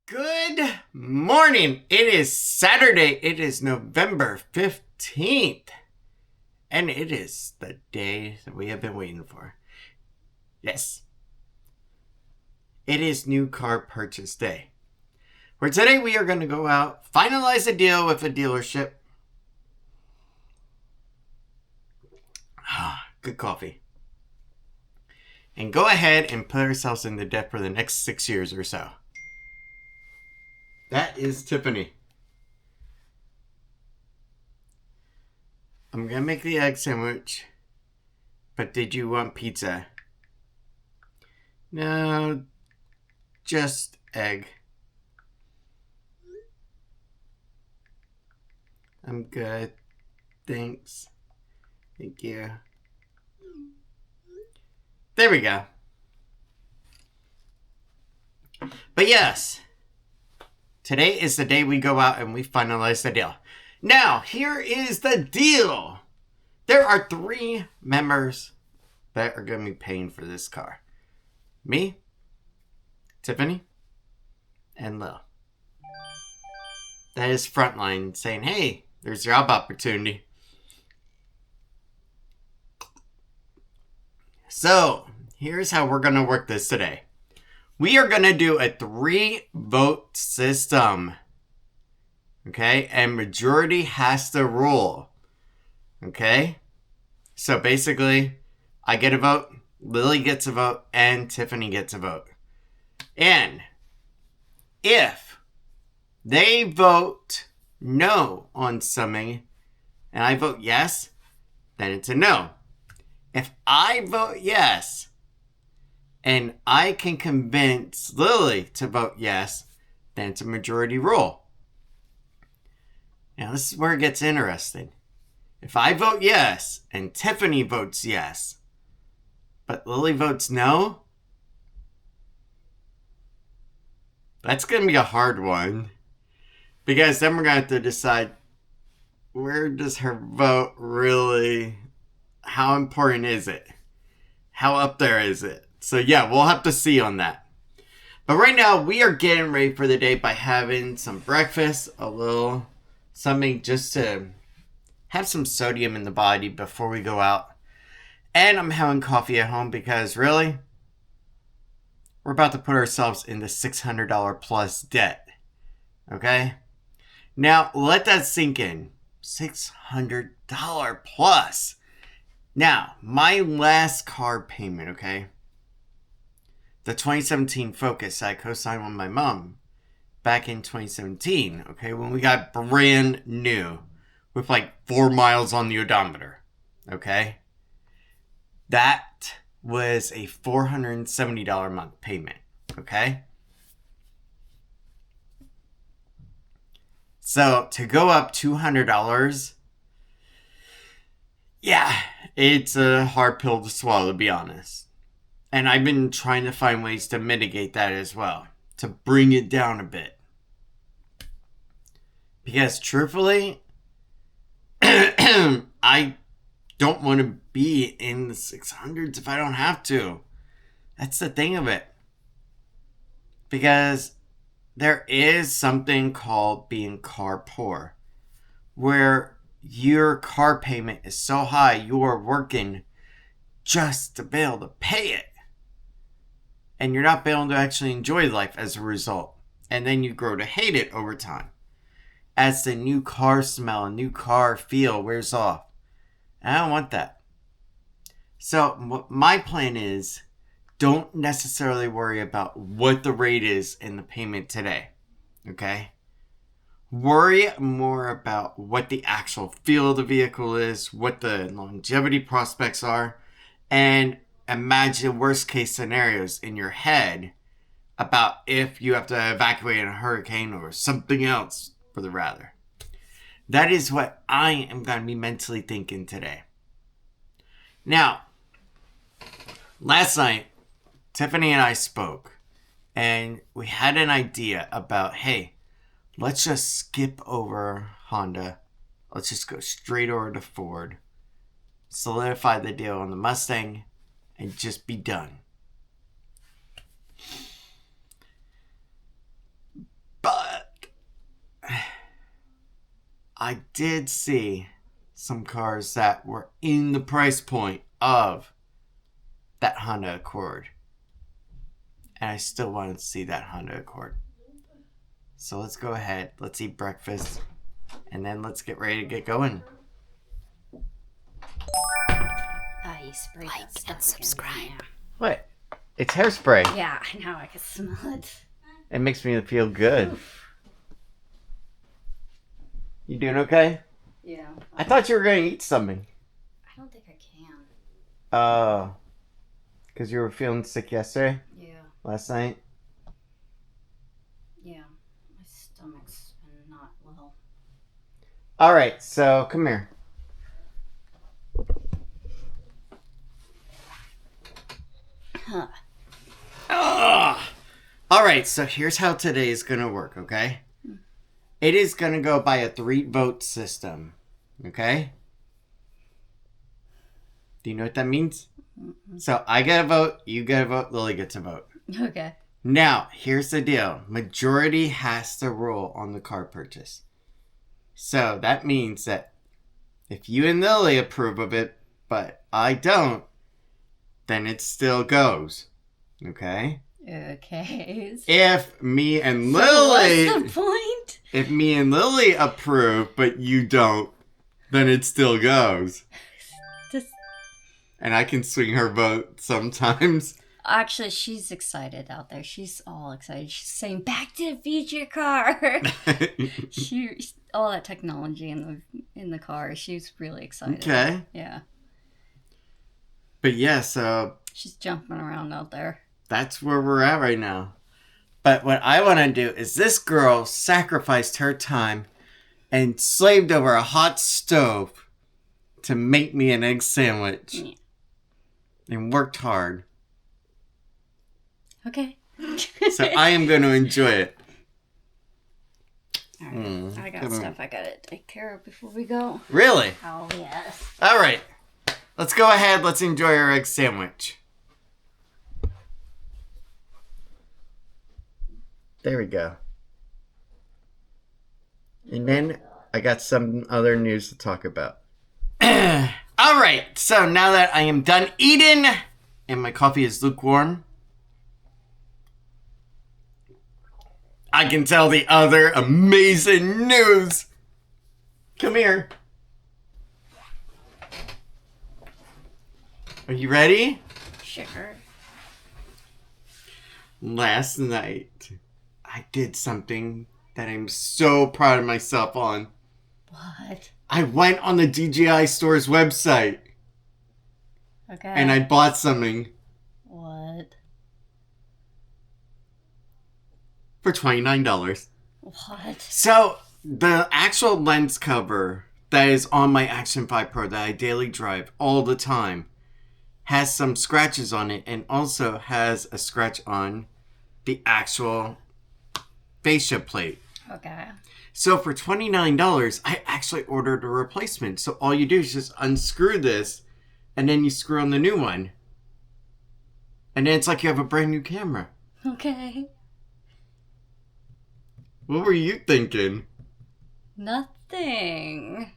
Good morning. It is Saturday. It is November 15th. And it is the day that we have been waiting for. Yes. It is new car purchase day. For today, we are going to go out, finalize a deal with a dealership. Good coffee. And go ahead and put ourselves into debt for the next 6 years or so. That is Tiffany. I'm going to make the egg sandwich. But did you want pizza? No, just egg. I'm good. Thanks. Thank you. There we go. But yes, today is the day we go out and we finalize the deal. Now, here is the deal. There are 3 members that are going to be paying for this car. Me, Tiffany, and Lil. That is Frontline saying, hey, there's job opportunity. So, here's how we're going to work this today. We are going to do a 3-vote system. Okay? And majority has to rule. Okay? So basically, I get a vote, Lily gets a vote, and Tiffany gets a vote. And if they vote no on something, and I vote yes, then it's a no. If I vote yes, and I can convince Lily to vote yes, then it's a majority rule. Now this is where it gets interesting. If I vote yes, and Tiffany votes yes, but Lily votes no, that's going to be a hard one. Because then we're going to have to decide, where does her vote really, how important is it? How up there is it? So yeah, we'll have to see on that. But right now, we are getting ready for the day by having some breakfast, a little something just to have some sodium in the body before we go out. And I'm having coffee at home because really, we're about to put ourselves into $600 plus debt. Okay? Now, let that sink in. $600 plus. Now, my last car payment, okay? The 2017 Focus I co-signed with my mom back in 2017, okay? When we got brand new with like 4 miles on the odometer, okay? That was a $470 a month payment, okay? So, to go up $200, yeah, it's a hard pill to swallow, to be honest. And I've been trying to find ways to mitigate that as well, to bring it down a bit. Because truthfully, I don't want to be in the 600s if I don't have to. That's the thing of it. Because there is something called being car poor, where your car payment is so high you are working just to be able to pay it. And you're not able to actually enjoy life as a result. And then you grow to hate it over time. As the new car smell and new car feel wears off. And I don't want that. So my plan is, don't necessarily worry about what the rate is in the payment today. Okay? Worry more about what the actual feel of the vehicle is, what the longevity prospects are, and imagine worst case scenarios in your head about if you have to evacuate in a hurricane or something else for the rather. That is what I am going to be mentally thinking today. Now, last night, Tiffany and I spoke, and we had an idea about, hey, let's just skip over Honda. Let's just go straight over to Ford, solidify the deal on the Mustang, and just be done. I did see some cars that were in the price point of that Honda Accord. And I still wanted to see that Honda Accord. So let's go ahead. Let's eat breakfast. And then let's get ready to get going. You sprayed Like that stuff and subscribe. again. What? It's hairspray. Yeah, I know. I can smell it. It makes me feel good. You doing okay? Yeah. I thought you were going to eat something. I don't think I can. Oh. Because you were feeling sick yesterday? Yeah. Last night? Yeah. My stomach's been not well. Alright, so come here. Huh. Alright, so here's how today is going to work, okay? It is going to go by a 3-vote system, okay? Do you know what that means? So I get a vote, you get a vote, Lily gets a vote. Okay. Now, here's the deal. Majority has to rule on the car purchase. So that means that if you and Lily approve of it, but I don't, then it still goes. Okay? Okay. If me and So Lily... what's the point? If me and Lily approve, but you don't, then it still goes. Just... And I can swing her vote sometimes. Actually, she's excited out there. She's all excited. She's saying, "Back to the Future car." All that technology in the car. She's really excited. Okay. Yeah. But yeah, so She's jumping around out there. that's where we're at right now. But what I want to do is this girl sacrificed her time and slaved over a hot stove to make me an egg sandwich. Yeah. And worked hard. Okay. So I am going to enjoy it. All right. I got stuff I gotta take care of before we go. Really? Oh, yes. All right. Let's go ahead. Let's enjoy our egg sandwich. There we go. And then I got some other news to talk about. All right. So now that I am done eating and my coffee is lukewarm, I can tell the other amazing news. Come here. Are you ready? Sure. Last night, I did something that I'm so proud of myself on. What? I went on the DJI store's website Okay. and I bought something What? for $29. What? So, the actual lens cover that is on my Action 5 Pro that I daily drive all the time has some scratches on it and also has a scratch on the actual fascia plate. Okay. So for $29, I actually ordered a replacement. So all you do is just unscrew this and then you screw on the new one. And then it's like you have a brand new camera. Okay. What were you thinking? Nothing.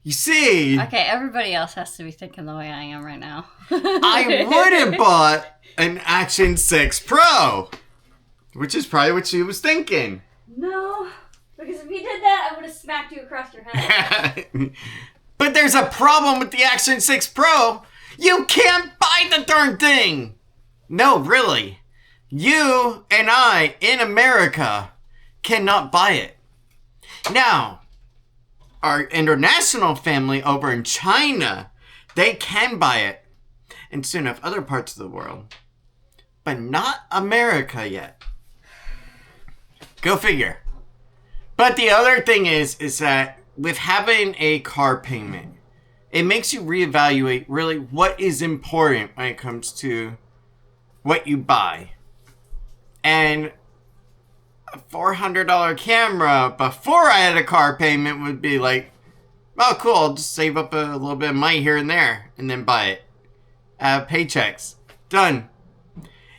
You see, Okay, everybody else has to be thinking the way I am right now. I would have bought an Action 6 Pro, which is probably what she was thinking. No, because if you did that, I would have smacked you across your head. But there's a problem with the Action 6 Pro. You can't buy the darn thing. No, really. You and I in America cannot buy it. Now, our international family over in China, they can buy it. And soon enough, other parts of the world. But not America yet. Go figure. But the other thing is that with having a car payment, it makes you reevaluate really what is important when it comes to what you buy. And a $400 camera before I had a car payment would be like, oh cool, I'll just save up a little bit of money here and there and then buy it. Paychecks. Done.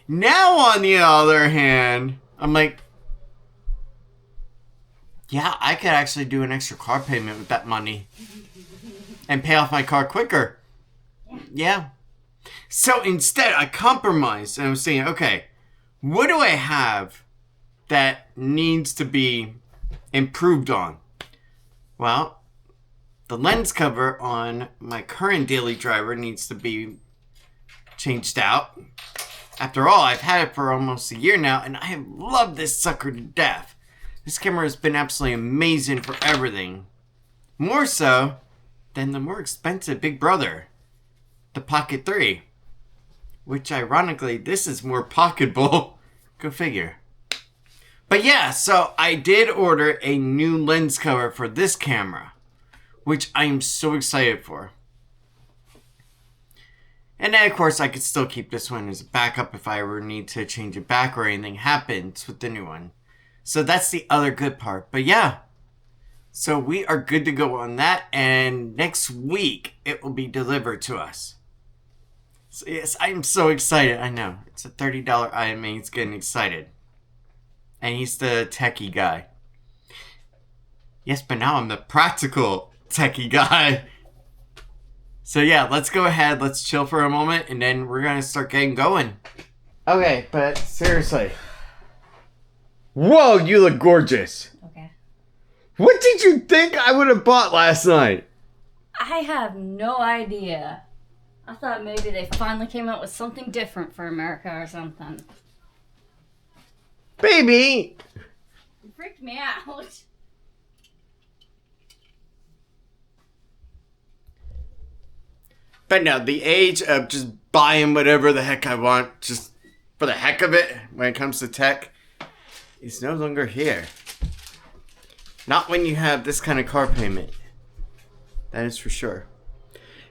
Now on the other hand, I'm like, Yeah, I could actually do an extra car payment with that money. And pay off my car quicker. Yeah. So instead, I compromised. And I was saying, okay, what do I have that needs to be improved on? Well, the lens cover on my current daily driver needs to be changed out. After all, I've had it for almost a year now, and I have loved this sucker to death. This camera has been absolutely amazing for everything. More so than the more expensive Big Brother, the Pocket 3. Which, ironically, this is more pocketable. Go figure. But yeah, so I did order a new lens cover for this camera, which I am so excited for. And then, of course, I could still keep this one as a backup if I ever need to change it back or anything happens with the new one. So that's the other good part. But yeah, so we are good to go on that. And next week, it will be delivered to us. So yes, I'm so excited. I know. It's a $30 item and he's getting excited. And he's the techie guy. Yes, but now I'm the practical techie guy. So yeah, let's go ahead. Let's chill for a moment. And then we're going to start getting going. Okay, but seriously. Whoa, you look gorgeous. Okay. What did you think I would have bought last night? I have no idea. I thought maybe they finally came out with something different for America or something. Baby! You freaked me out. But no, the age of just buying whatever the heck I want, just for the heck of it, when it comes to tech, is no longer here. Not when you have this kind of car payment. That is for sure.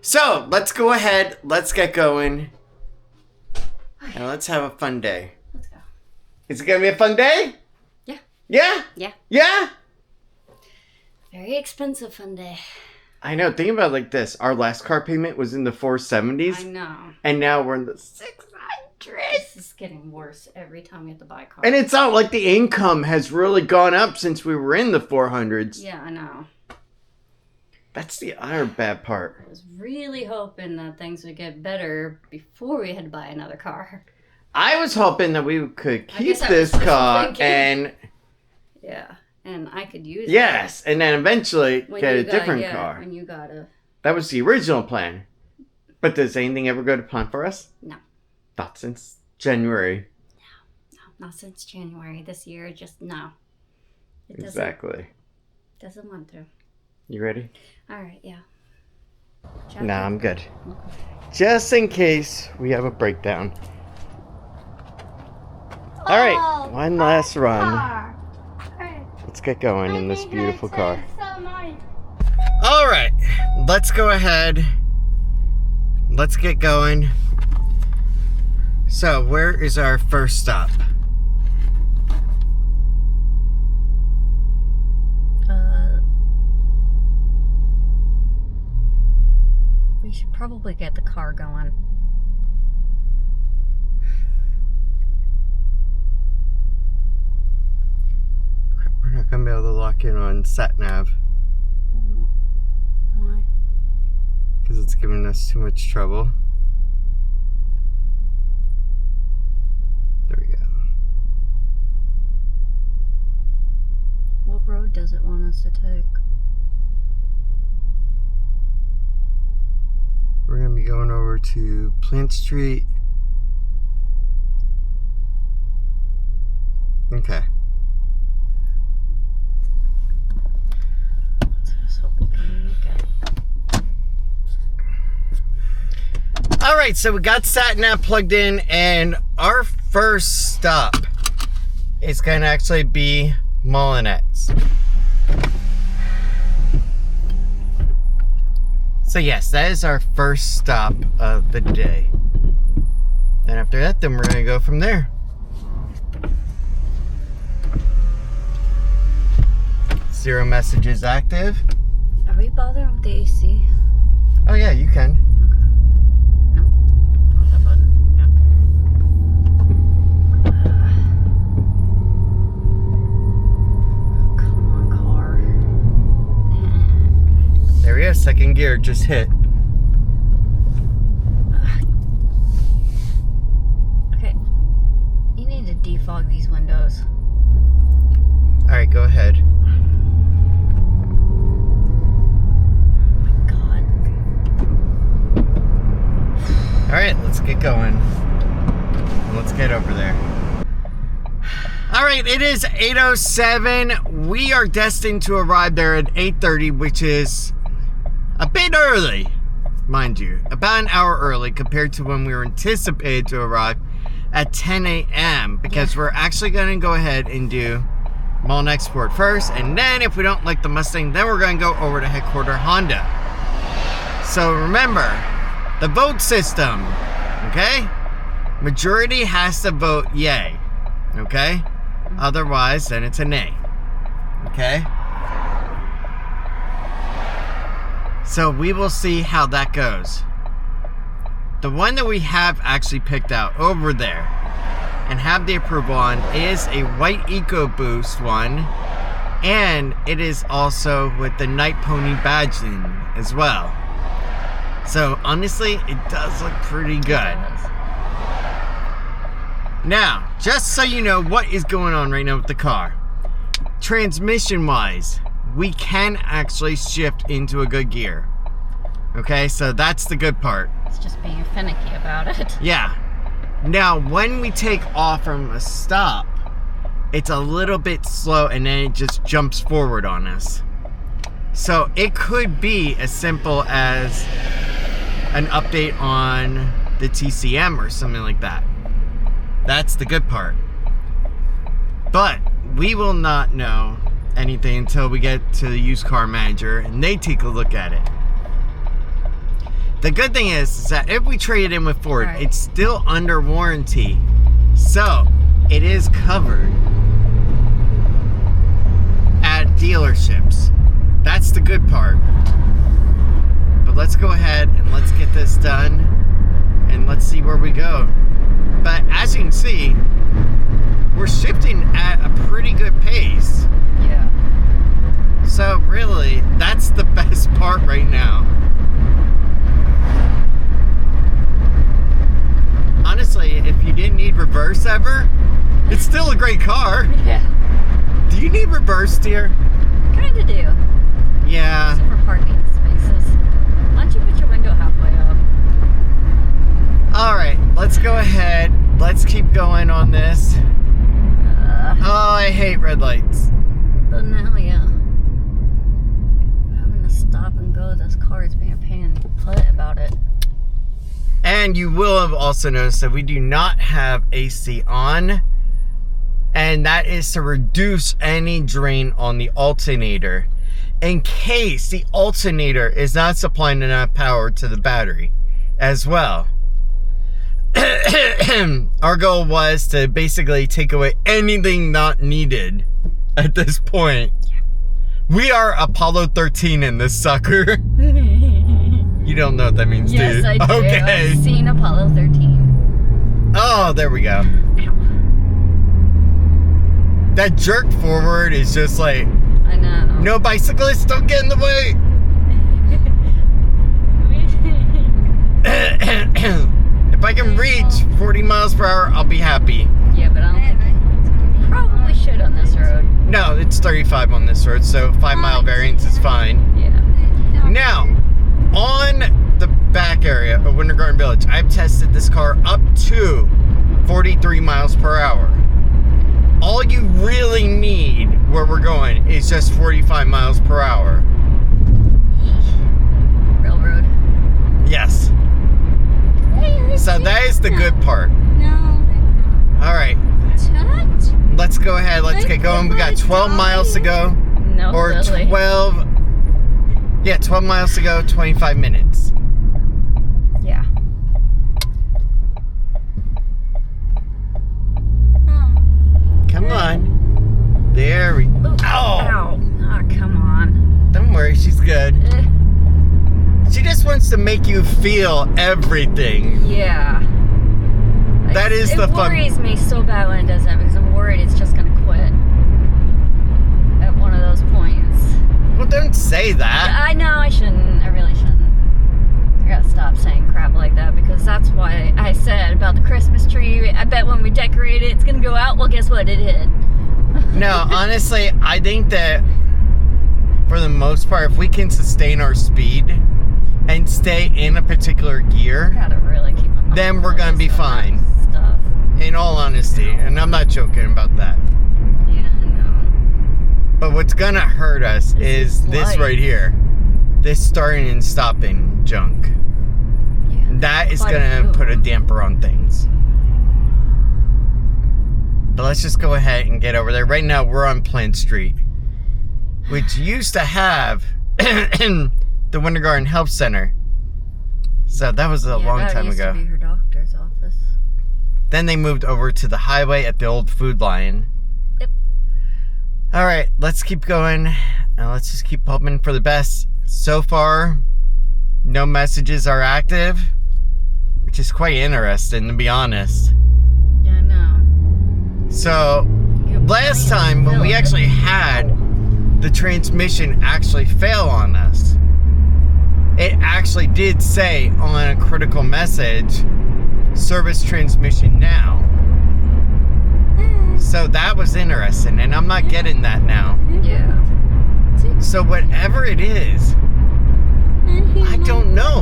So, let's go ahead, let's get going, and let's have a fun day. Let's go. Is it going to be a fun day? Yeah. Yeah? Yeah. Yeah? Very expensive fun day. I know, think about it like this. Our last car payment was in the 470s. I know. And now we're in the 600s. This is getting worse every time we have to buy a car. And it's not like the income has really gone up since we were in the 400s. Yeah, I know. That's the other bad part. I was really hoping that things would get better before we had to buy another car. I was hoping that we could keep this car and... Yeah, and I could use it. Yes, and then eventually get a different car. When you got a... That was the original plan. But does anything ever go to plan for us? No. Not since January. No, not since January this year. Just no. It Exactly. Doesn't want to. You ready? All right, yeah. Nah, I'm good. Just in case we have a breakdown. All right, one last run. Let's get going in this beautiful car. All right, let's go ahead. Let's get going. So, where is our first stop? We should probably get the car going. We're not gonna be able to lock in on sat-nav. Why? Because it's giving us too much trouble. There we go. What road does it want us to take? We're gonna be going over to Plant Street. Okay. Let's hope we can make it. Alright, so we got sat-nav plugged in, and our first stop is gonna actually be Mullinax. So yes, that is our first stop of the day. Then after that, then we're gonna go from there. 0 messages active. Are we bothering with the AC? Oh yeah, you can. Okay. No. Press that button. Yeah. Come on, car. we have second gear just hit. Okay. You need to defog these windows. Alright, go ahead. Oh my god. Alright, let's get going. Let's get over there. Alright, it is 8:07. We are destined to arrive there at 8:30, which is a bit early, mind you. About an hour early compared to when we were anticipated to arrive at 10 a.m. Because we're actually going to go ahead and do Mullinax Ford first. And then if we don't like the Mustang, then we're going to go over to headquarter Honda. So remember, the vote system, okay? Majority has to vote yay, okay? Otherwise, then it's a nay, okay? So we will see how that goes. The one that we have actually picked out over there and have the approval on is a white Ecoboost one, and it is also with the Night Pony badging as well. So honestly, it does look pretty good. Now, just so you know what is going on right now with the car. Transmission wise, we can actually shift into a good gear. Okay, so that's the good part. It's just being finicky about it. Yeah. Now, when we take off from a stop, it's a little bit slow and then it just jumps forward on us. So it could be as simple as an update on the TCM or something like that. That's the good part. But we will not know anything until we get to the used car manager and they take a look at it. The good thing is that if we trade it in with Ford, it's still under warranty. So it is covered at dealerships. That's the good part. But let's go ahead and let's get this done and let's see where we go. But as you can see, we're shifting at a pretty good pace. Yeah. So really, that's the best part right now. Honestly, if you didn't need reverse ever, it's still a great car. Yeah. Do you need reverse, dear? Kinda do. Yeah. Except for parking spaces. Why don't you put your window halfway up? Alright, let's go ahead. Let's keep going on this. Oh, I hate red lights. But now, yeah. Having to stop and go, this car is being a pain in the butt about it. And you will have also noticed that we do not have AC on. And that is to reduce any drain on the alternator, in case the alternator is not supplying enough power to the battery as well. Our goal was to basically take away anything not needed at this point. We are Apollo 13 in this sucker. You don't know what that means, yes, do you? I do. Okay. I've seen Apollo 13. Oh, there we go. Ow. That jerk forward is just like, I know. no bicyclists, don't get in the way. If I can reach 40 miles per hour, I'll be happy. Yeah, but I don't think probably should on this road. No, it's 35 on this road, so 5-mile variance is fine. Yeah. Now, on the back area of Winter Garden Village, I've tested this car up to 43 miles per hour. All you really need where we're going is just 45 miles per hour. Railroad. Yes. So that is the good part. No. Alright, let's go ahead, let's get going. We got 12 miles to go. No, Or Lily. 12, yeah, 12 miles to go, 25 minutes. Yeah. Come on. There we go. Ooh, Ow! Ow. Oh, come on. Don't worry, she's good. Eh, She just wants to make you feel everything. yeah. That is the fun. It worries me so bad when it does that because I'm worried it's just going to quit at one of those points. Well, don't say that. I know I shouldn't. stop saying crap like that, because that's why I said about the Christmas tree. I bet when we decorate it, it's gonna go out. Well, guess what? It hit. No, honestly, I think that for the most part, if we can sustain our speed and stay in a particular gear, Gotta really keep on then we're gonna be fine. Stuff. In all honesty, and I'm not joking about that. Yeah, I know. But what's gonna hurt us is this right here. This starting and stopping junk. Yeah. That is gonna put a damper on things. But let's just go ahead and get over there. Right now, we're on Plant Street, which used to have the Winter Garden Health Center. So that was a long time ago. That used to be her doctor's office. Then they moved over to the highway at the old Food Lion. Yep. All right, let's keep going. And let's just keep hoping for the best. So far, no messages are active, which is quite interesting, to be honest. Yeah, I know. So, last time when we actually had the transmission actually fail on us, it actually did say on a critical message, service transmission now. So that was interesting, and I'm not getting that now. Yeah. So whatever it is, I don't know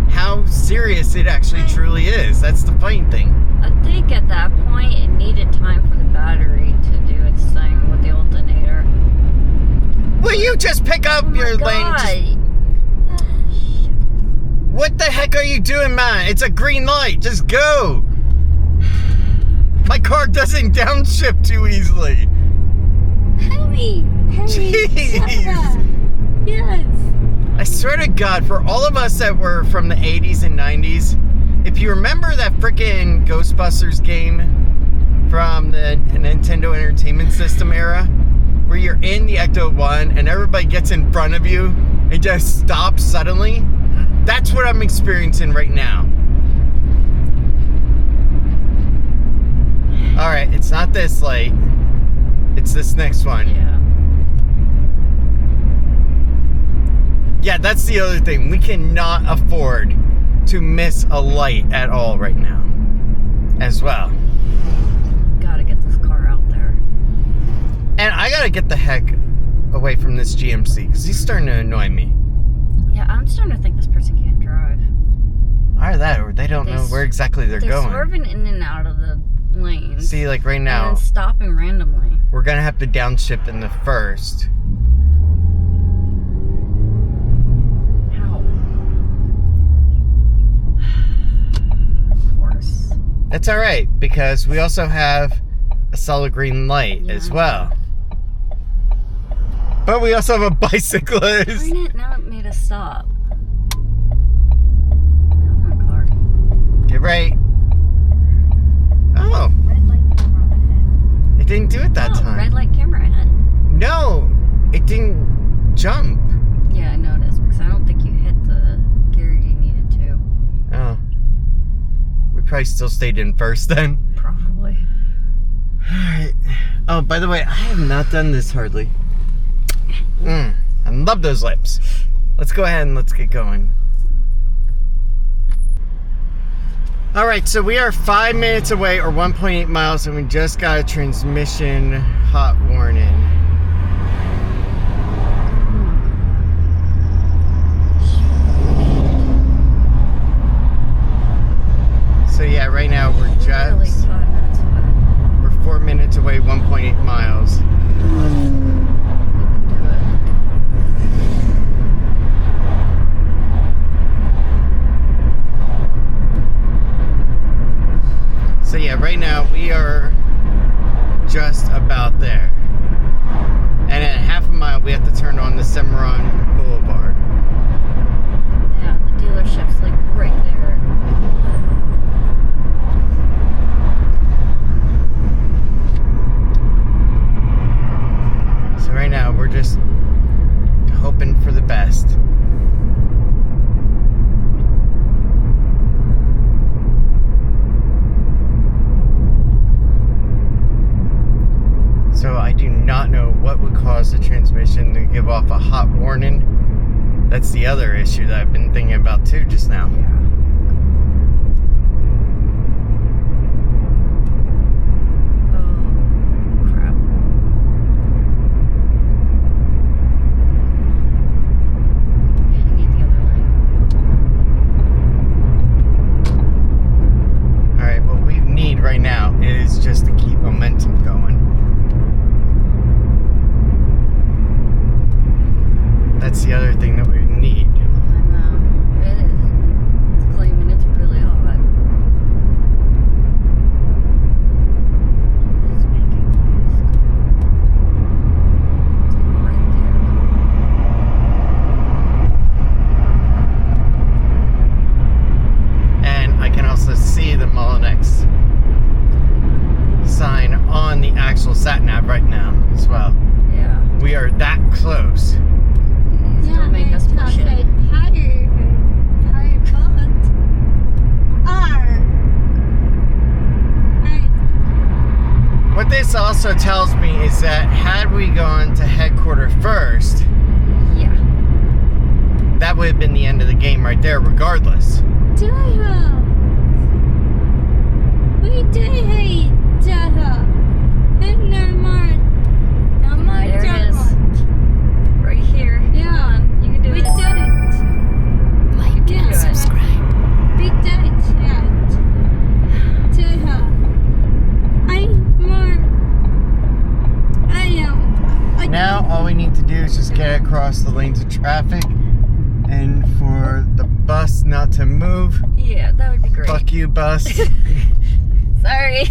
how serious it actually truly is. That's the funny thing. I think at that point it needed time for the battery to do its thing with the alternator. Will you just pick up your lane? What the heck are you doing, man? It's a green light. Just go. My car doesn't downshift too easily. Heavy. Jeez. Yes. I swear to God, for all of us that were from the 80s and 90s, if you remember that freaking Ghostbusters game from the Nintendo Entertainment System era, where you're in the Ecto-1 and everybody gets in front of you and just stops suddenly, that's what I'm experiencing right now. Alright, it's not this light. It's this next one. Yeah. Yeah, that's the other thing. We cannot afford to miss a light at all right now. As well. Gotta get this car out there. And I gotta get the heck away from this GMC, because he's starting to annoy me. Yeah, I'm starting to think this person can't drive. Either that, or they don't know where exactly they're going. They're swerving in and out of the lanes. See, like right now, and then stopping randomly. we're gonna have to downshift in the first. How? Of course. That's alright, because we also have a solid green light as well. But we also have a bicyclist. Darn it, now it made us stop. Come on, car. Get right. Oh, Red light camera ahead. it didn't do it that time. Red light camera ahead. No, it didn't jump. Yeah, I noticed, because I don't think you hit the gear you needed to. Oh. We probably still stayed in first then. Probably. Alright. Oh, by the way, I have not done this hardly. I love those lips. Let's go ahead and let's get going. Alright, so we are 5 minutes away, or 1.8 miles, and we just got a transmission hot warning. So yeah, right now we're Literally just 5 minutes away. we're 4 minutes away, 1.8 miles. You can do it. So yeah, right now we are just about there. And at half a mile we have to turn on the Cimarron Boulevard. Yeah, the dealership's like right there. So right now we're just hoping for the best. So I do not know what would cause the transmission to give off a hot warning. That's the other issue that I've been thinking about too just now. Yeah. Oh, crap. Yeah, you need the other lane. Alright, what we need right now is just to keep momentum going. That's the other thing that we need. Yeah, I know. It is. It's claiming it's really hot. It's making noise. It's like right And I can also see the Mullinax sign on the actual sat nav right now as well. there. Yeah. We are that close. Don't make us push it. What this also tells me is that had we gone to headquarters first, Yeah. that would have been the end of the game right there regardless. There it is. Right here. Yeah, You can do we it. did it. Like and subscribe. We did it. Now all we need to do is just get across the lanes of traffic and for the bus not to move. Yeah, that would be great. Fuck you, bus. Sorry.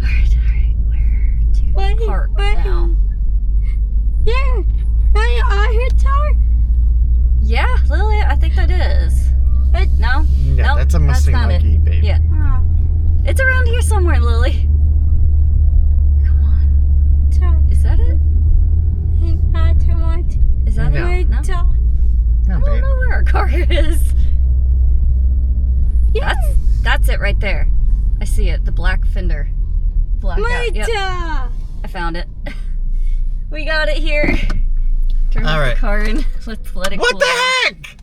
Alright. Where to park now? Yeah, I heard tower. Yeah, Lily, I think that is. No? Yeah, Nope, that's a Mustang not it. Ecoboost, baby. Yeah. Oh, It's around here somewhere, Lily. Come on. Is that it? Is that No. it? No? No, I don't babe. know where our car is. That's it right there. I see it. The black fender. Black out. Yep, I found it. We got it here. Turn All right. the car in. Let's let it What cool the down. heck?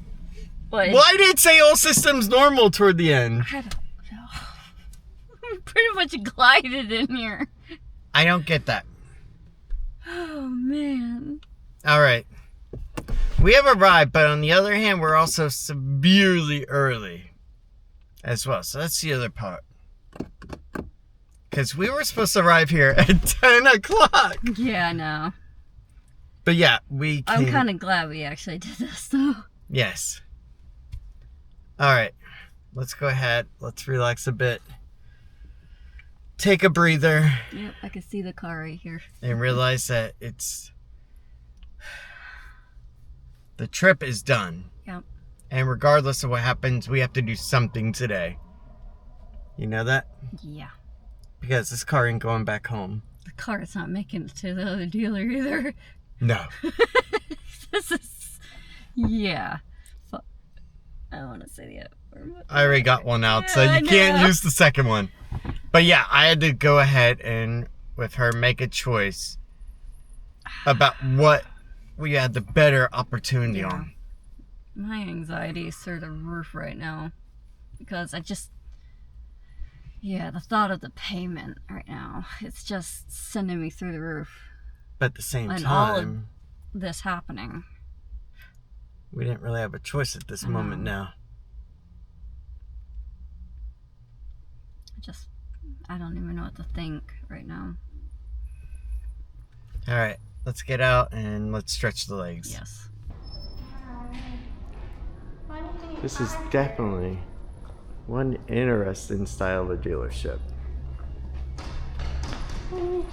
What? Why did it say all systems normal toward the end? I don't know. We pretty much glided in here. I don't get that. Oh, man. All right. We have arrived, but on the other hand, we're also severely early as well. So that's the other part. Because we were supposed to arrive here at 10 o'clock. Yeah, I know. But yeah, we came. I'm kind of glad we actually did this, though. Yes. All right. Let's go ahead. Let's relax a bit. Take a breather. Yep, I can see the car right here. And realize that the trip is done. Yep. And regardless of what happens, we have to do something today. You know that? Yeah. Because this car ain't going back home. The car is not making it to the other dealer either. No. This is... Yeah. I don't want to say the other word. I already got one out, so Yeah, I you can't know. use the second one. But yeah, I had to go ahead and, with her, make a choice about what we had the better opportunity Yeah. on. My anxiety is through the roof right now. Because I just... Yeah, the thought of the payment right now, it's just sending me through the roof. But at the same And all of time, this happening. we didn't really have a choice at this moment now. I don't even know what to think right now. All right, let's get out and let's stretch the legs. Yes. This is definitely one interesting style of dealership.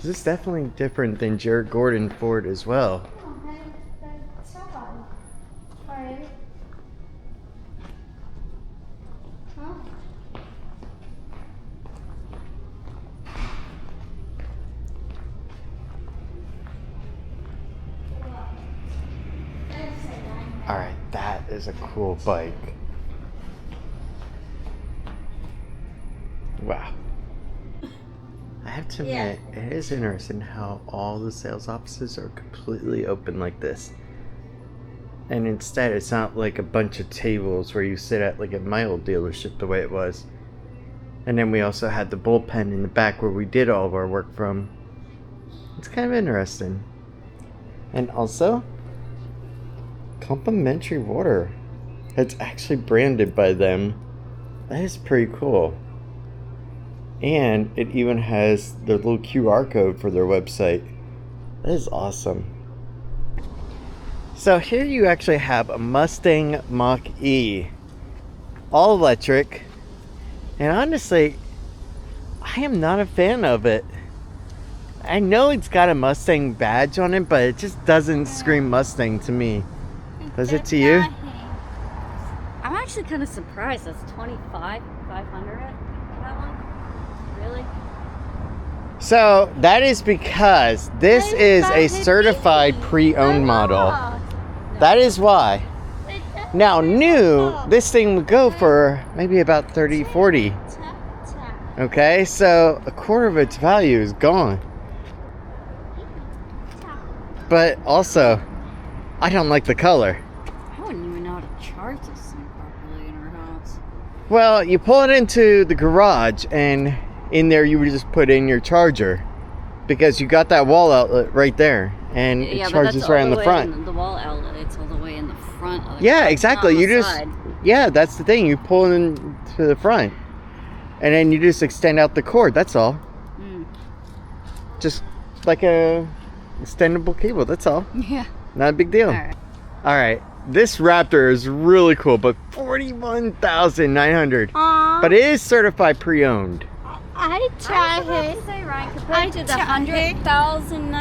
This is definitely different than Jared Gordon Ford as well. Alright, that is a cool bike. Wow. I have to admit, it is interesting how all the sales offices are completely open like this. And instead, it's not like a bunch of tables where you sit at like at my old dealership the way it was. And then we also had the bullpen in the back where we did all of our work from. It's kind of interesting. And also, complimentary water. It's actually branded by them. That is pretty cool. And it even has the little QR code for their website. That is awesome. So here you actually have a Mustang Mach-E. All electric. And honestly, I am not a fan of it. I know it's got a Mustang badge on it, but it just doesn't scream Mustang to me. Does it to you? I'm actually kind of surprised. That's $25,500 for that one. Really? So that is because this is a certified pre-owned model. That is why. Now new, this thing would go for maybe about 30, 40. Okay, so a quarter of its value is gone. But also, I don't like the color. I wouldn't even know how to charge this thing properly in our house. Well, you pull it into the garage and in there you would just put in your charger. Because you got that wall outlet right there. And it charges right on the front. The wall outlet, it's all the way in the front of the Yeah, car, exactly. not on You the just, side. yeah, that's the thing. You pull it into the front. And then you just extend out the cord, that's all. Just like a extendable cable, that's all. Yeah. Not a big deal. Alright, this Raptor is really cool, but $41,900. But it is certified pre-owned. I try it. Say, Ryan, compared to the 100,000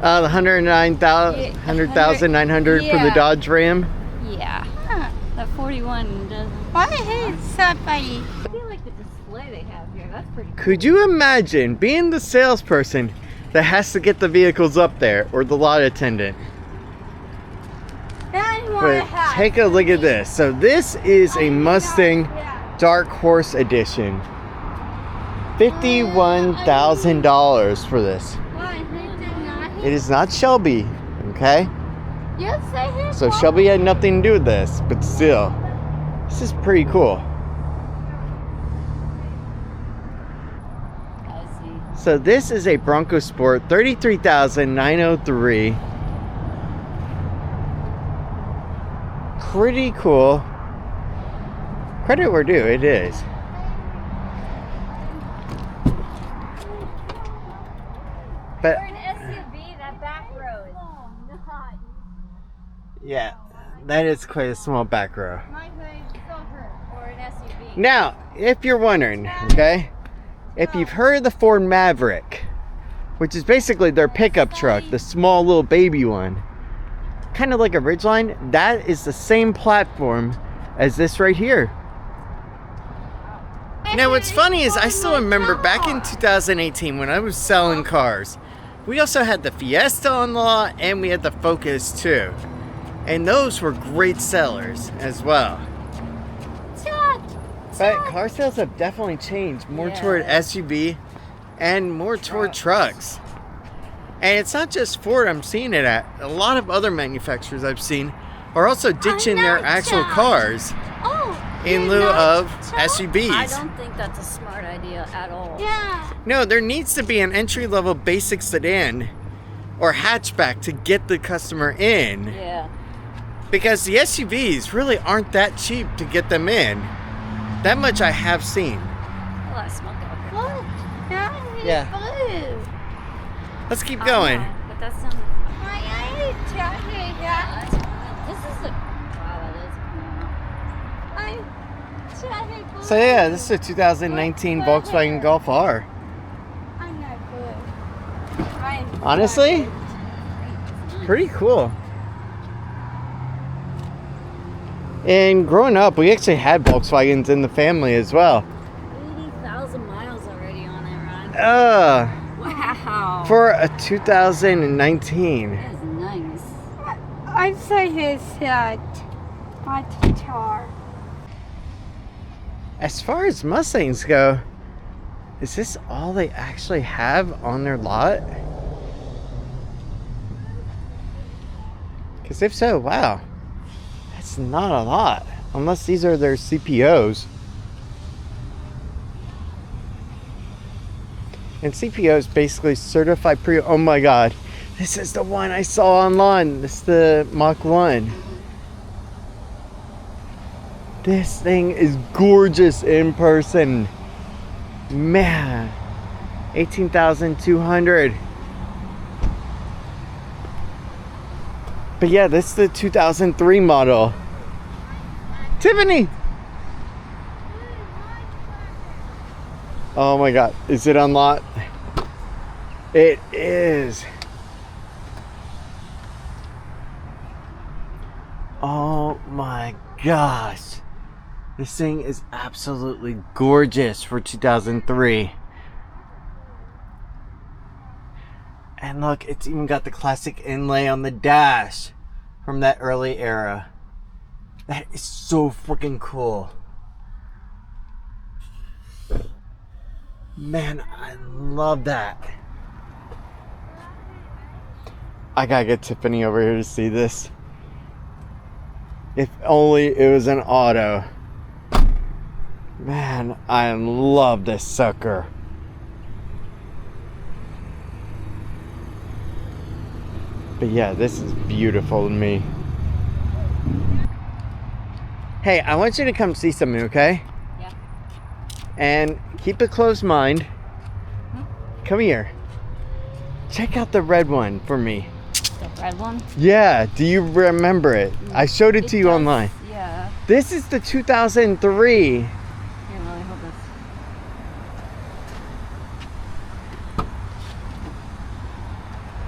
The 109,900 for the Dodge Ram. Yeah. That 41 doesn't. Why hate somebody? I feel like the display they have here, that's pretty cool. Could you imagine being the salesperson that has to get the vehicles up there, or the lot attendant? But take a look at this. So this is a Mustang Dark Horse Edition. $51,000 for this. It is not Shelby, okay? So Shelby had nothing to do with this, but still, this is pretty cool. I see. So this is a Bronco Sport, $33,903. Pretty cool. Credit where due, it is. But For an SUV, that back row is not. yeah, that is quite a small back row. Or an SUV. Now, if you're wondering, okay, if you've heard of the Ford Maverick, which is basically their pickup truck, the small little baby one, kind of like a Ridgeline, that is the same platform as this right here. Now what's funny is I still remember back in 2018 when I was selling cars, we also had the Fiesta on the lot and we had the Focus too. And those were great sellers as well. But car sales have definitely changed more toward SUV and more toward trucks. And it's not just Ford I'm seeing it at. A lot of other manufacturers I've seen are also ditching their actual cars in lieu of SUVs. I don't think that's a smart idea at all. No, there needs to be an entry-level basic sedan or hatchback to get the customer in. Yeah. Because the SUVs really aren't that cheap to get them in. That much I have seen. A lot of smoke out here. Yeah. Let's keep going. But that's not. This is a. Wow, that is. So yeah, this is a 2019 Volkswagen Golf R. Honestly, pretty cool. And growing up, we actually had Volkswagens in the family as well. 80,000 miles already on it, Ron. Wow. For a 2019. That is nice. I'd say his my guitar. As far as Mustangs go, is this all they actually have on their lot? Because if so, wow, that's not a lot. Unless these are their CPOs. And CPOs basically certified pre. Oh my god, this is the one I saw online. This is the Mach 1. This thing is gorgeous in person. Man, 18,200. But yeah, this is the 2003 model. Tiffany! Oh my god, is it unlocked? It is. Oh my gosh. This thing is absolutely gorgeous for 2003. And look, it's even got the classic inlay on the dash from that early era. That is so freaking cool. Man, I love that. I gotta get Tiffany over here to see this. If only it was an auto. Man, I love this sucker. But yeah, this is beautiful to me. Hey, I want you to come see something, okay? Yeah. And keep a close mind. Come here. Check out the red one for me. The red one? Yeah, do you remember it? I showed it to you online. Yeah. This is the 2003. Here, Lily, hold this.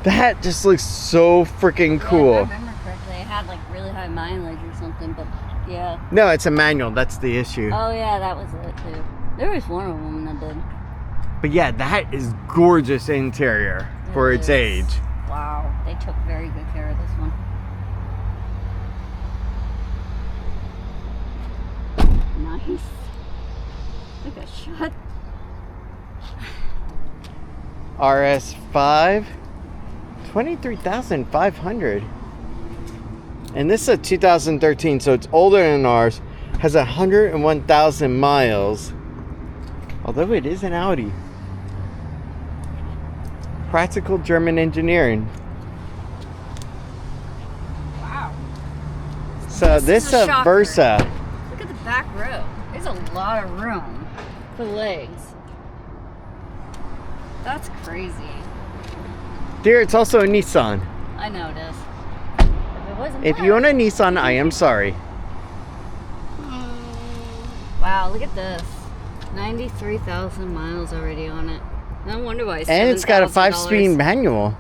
That just looks so freaking Yeah, cool. if I remember correctly, it had like really high mileage or something, but yeah. No, it's a manual. That's the issue. Oh yeah, that was it too. There was one of them that did. But yeah, that is gorgeous interior for It its is. age. Wow, they took very good care of this one. Nice. Look at shot. RS5, 23,500. And this is a 2013, so it's older than ours. Has 101,000 miles. Although it is an Audi. Practical German engineering. Wow. So This this is a is a shocker. Versa. Look at the back row. There's a lot of room for legs. That's crazy. Dear, it's also a Nissan. I know it is. If it wasn't If that- you own a Nissan, I am sorry. Wow, look at this. 93,000 miles already on it. No wonder why it's And it's got a $7,000. 5-speed manual.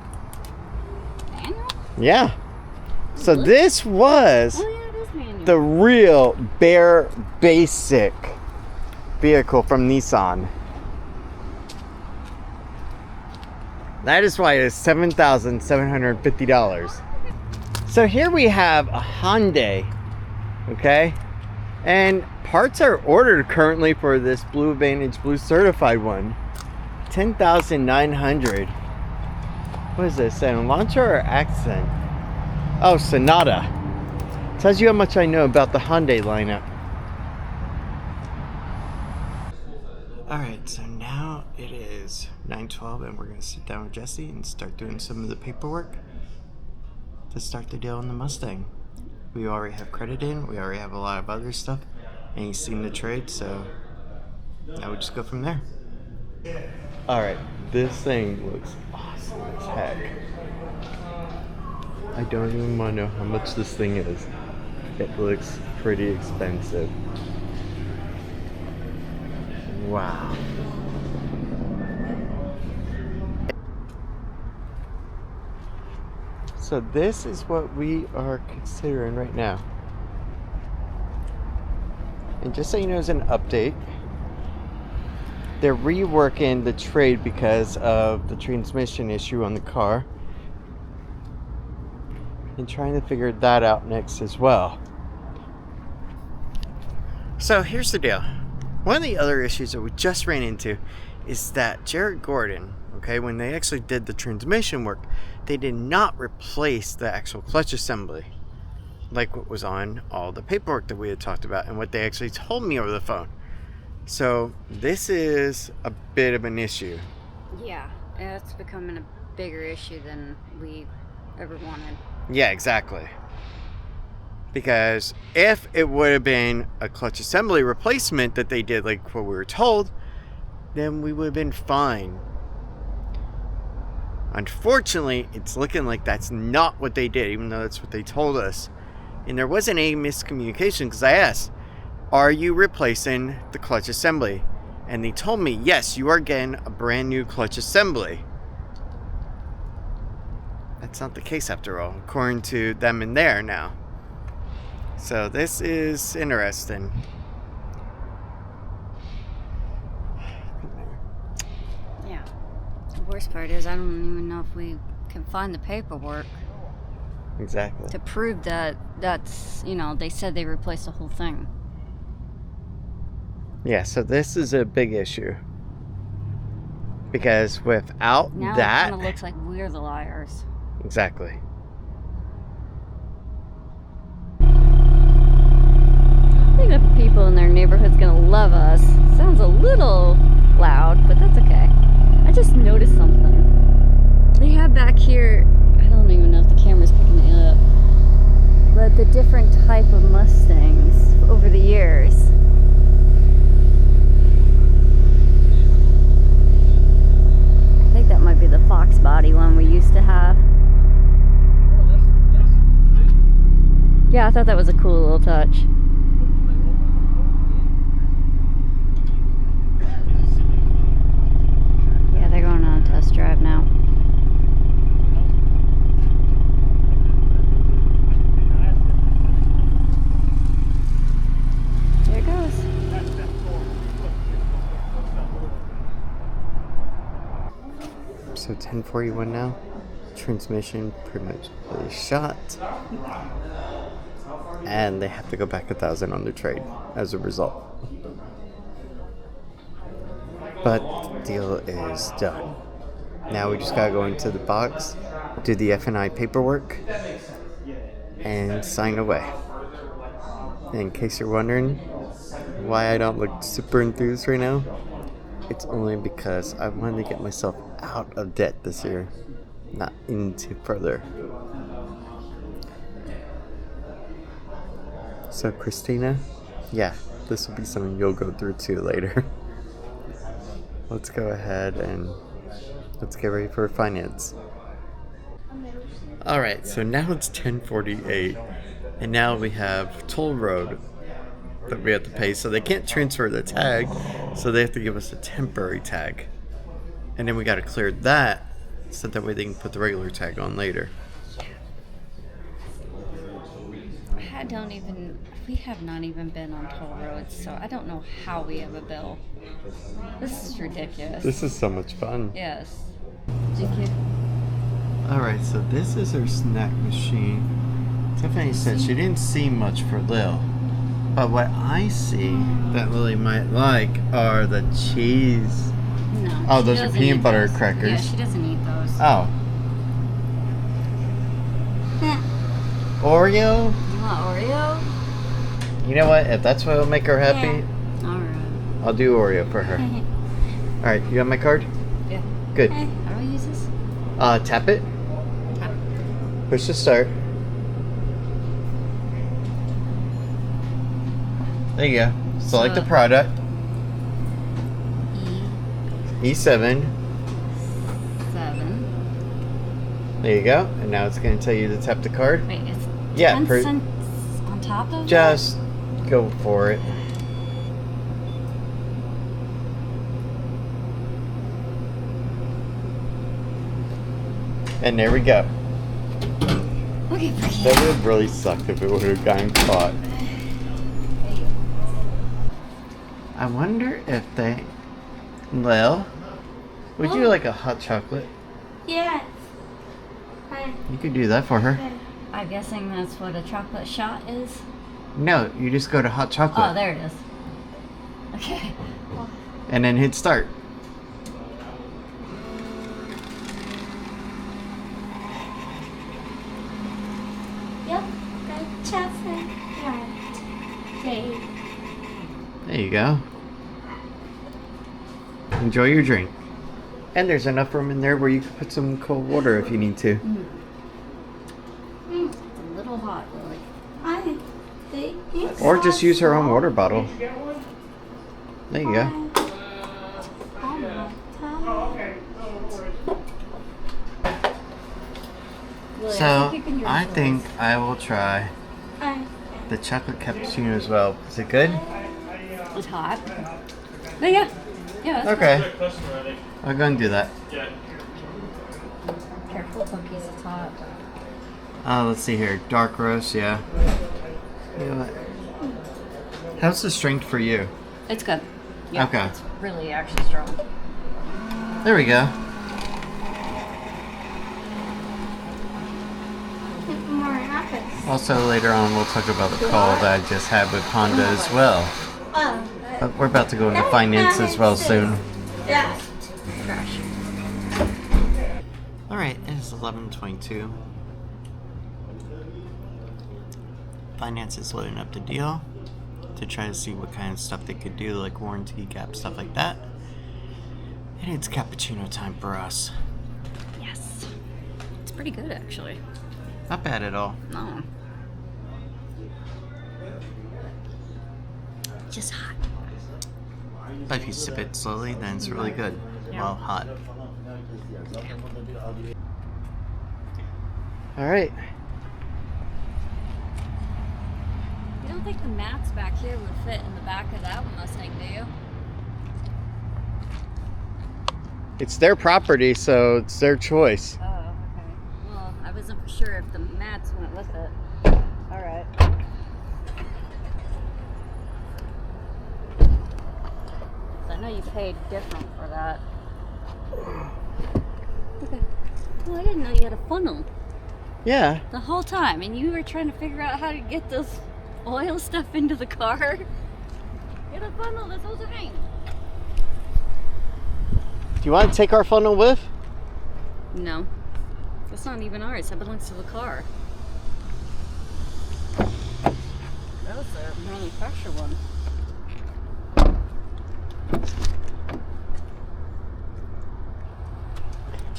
Manual? Yeah. So this was Oh yeah, it is manual. the real bare basic vehicle from Nissan. That is why it is $7,750. So here we have a Hyundai, okay? And parts are ordered currently for this Blue Advantage Blue Certified one. 10,900. What is this, an Elantra or Accent? Oh, Sonata. Tells you how much I know about the Hyundai lineup. Alright, so now it is 9:12 and we're going to sit down with Jesse and start doing some of the paperwork to start the deal on the Mustang. We already have credit in, we already have a lot of other stuff, and he's seen the trade, so now we just go from there. Alright, this thing looks awesome as heck. I don't even want to know how much this thing is. It looks pretty expensive. Wow. So this is what we are considering right now. And just so you know, as an update, they're reworking the trade because of the transmission issue on the car. And trying to figure that out next as well. So here's the deal. One of the other issues that we just ran into is that Jared Gordon, okay? When they actually did the transmission work, they did not replace the actual clutch assembly like what was on all the paperwork that we had talked about and what they actually told me over the phone. So this is a bit of an issue. Yeah, it's becoming a bigger issue than we ever wanted. Yeah, exactly. Because if it would have been a clutch assembly replacement that they did like what we were told, then we would have been fine. Unfortunately, it's looking like that's not what they did, even though that's what they told us. And there wasn't any miscommunication because I asked, are you replacing the clutch assembly? And they told me, yes, you are getting a brand new clutch assembly. That's not the case after all, according to them in there now. So this is interesting. Yeah. The worst part is I don't even know if we can find the paperwork. Exactly. To prove that that's, they said they replaced the whole thing. Yeah, so this is a big issue. Because without now that... it kind of looks like we're the liars. Exactly. I think the people in their neighborhood's gonna love us. Sounds a little loud, but that's okay. I just noticed something. They have back here, I don't even know if the camera's picking it up, but the different type of Mustangs over the years. I think that might be the Fox body one we used to have. Yeah, I thought that was a cool little touch. Yeah, they're going on a test drive now. There it goes. So 10:41 now. Transmission pretty much really shot. And they have to go back 1,000 on their trade as a result. But the deal is done. Now we just gotta go into the box, do the F&I paperwork, and sign away. In case you're wondering why I don't look super enthused right now, it's only because I wanted to get myself out of debt this year, not into further. So Christina, yeah, this will be something you'll go through too later. Let's go ahead and let's get ready for finance. Alright, so now it's 10:48 and now we have toll road that we have to pay, so they can't transfer the tag, so they have to give us a temporary tag. And then we gotta clear that so that way they can put the regular tag on later. We have not even been on toll roads, so I don't know how we have a bill. This is ridiculous. This is so much fun. Yes. GQ. Alright, so this is her snack machine. Tiffany said she didn't see much for Lil. But what I see that Lily might like are the cheese. No. Oh, those are peanut butter crackers. Yeah, she doesn't eat those. Oh. Oreo? You want Oreo? You know what? If that's what will make her happy, Alright. I'll do Oreo for her. Alright, you got my card? Yeah. Good. How do I use this? Tap it. Tap. Push to start. There you go. Select the product. E7. 7. There you go. And now it's going to tell you to tap the card. Wait, it's 10 cents on top of just go for it. And there we go. Okay, That would have really sucked if it would have gotten caught. I wonder if they... Lil, would you like a hot chocolate? Yes. You could do that for her. I'm guessing that's what a chocolate shot is. No, you just go to hot chocolate. Oh, there it is. Okay. And then hit start. go. Enjoy your drink. And there's enough room in there where you can put some cold water if you need to. It's a little hot, Lily. I think it's Or just use her own water bottle. There you go. Lily, So, keeping your I voice. think I will try the chocolate cappuccino as well. Is it good? It's hot. But yeah. Yeah, that's Okay. I'll go and do that. good. Careful, cookies, it's hot. Let's see here. Dark roast, yeah. You know what? How's the strength for you? It's good. Yeah, Okay. It's really actually strong. There we go. more apples. Also, later on, we'll talk about the call that I just had with Honda as well. Oh, But we're about to go into finance as well soon. yeah. Trash. Alright, it is 11:22. Finance is loading up the deal to try to see what kind of stuff they could do, like warranty gap, stuff like that. And it's cappuccino time for us. Yes. It's pretty good, actually. Not bad at all. No. Just hot. But if you sip it slowly, then it's really good. Well, hot. Alright. You don't think the mats back here would fit in the back of that Mustang, do you? It's their property, so it's their choice. Oh, okay. Well, I wasn't for sure if the mats went with it. Alright. I know you paid different for that. Okay. Well, I didn't know you had a funnel Yeah. the whole time, and you were trying to figure out how to get this oil stuff into the car. You had a funnel this whole time. Do you want to take our funnel with? No. That's not even ours. That belongs to the car. That was the manufacturer one.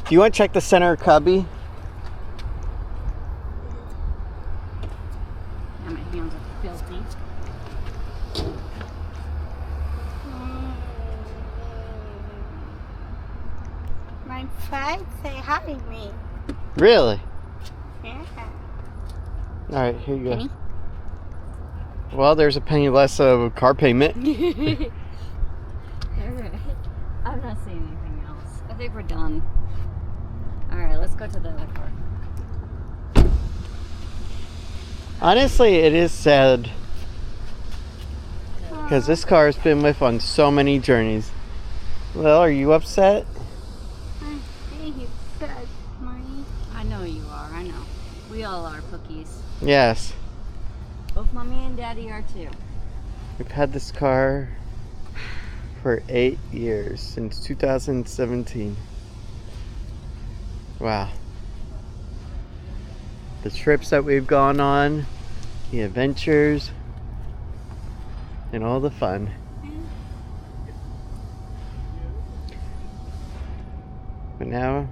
Do you want to check the center cubby? Yeah, my hands are filthy. My friends say hi to me. Really? Yeah. Alright, here you go. Penny? Well, there's a penny less of car payment. Alright. I'm not seeing anything else. I think we're done. Alright, let's go to the other car. Honestly, it is sad. Because this car has been with on so many journeys. Well, are you upset? I think you said money. I know you are, I know. We all are, Cookies. Yes. Both Mommy and Daddy are too. We've had this car for 8 years, since 2017. Wow. The trips that we've gone on, the adventures, and all the fun. But now,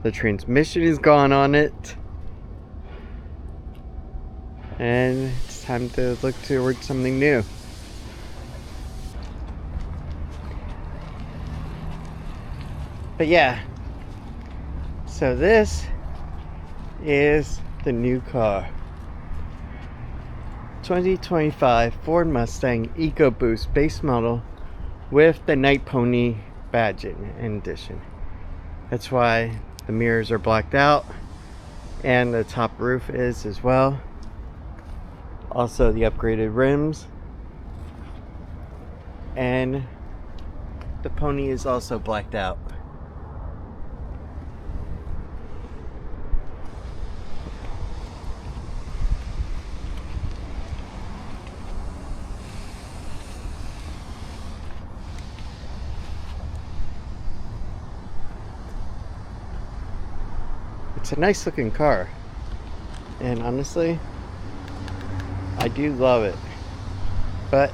the transmission is gone on it. And it's time to look towards something new. But yeah, so this is the new car. 2025 Ford Mustang Ecoboost base model with the Night Pony badge in addition. That's why the mirrors are blacked out and the top roof is as well. Also the upgraded rims, and the pony is also blacked out. It's a nice looking car, and honestly, I do love it, but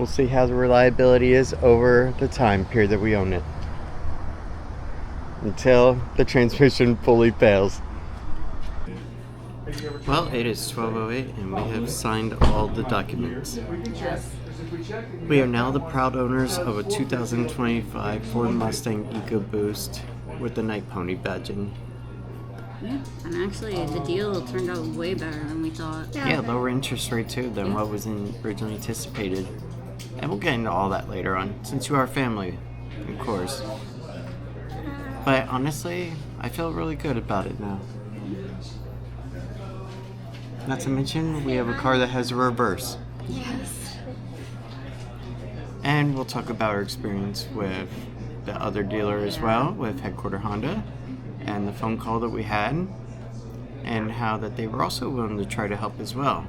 We'll see how the reliability is over the time period that we own it. Until the transmission fully fails. Well, it is 12:08 and we have signed all the documents. Yes. We are now the proud owners of a 2025 Ford Mustang Ecoboost with the Night Pony badging. Yeah, and actually the deal turned out way better than we thought. Yeah, lower interest rate too than what was originally anticipated. And we'll get into all that later on, since you are family, of course. But honestly, I feel really good about it now. Not to mention, we have a car that has a reverse. Yes. And we'll talk about our experience with the other dealer as well, with Headquarter Honda, and the phone call that we had, and how that they were also willing to try to help as well.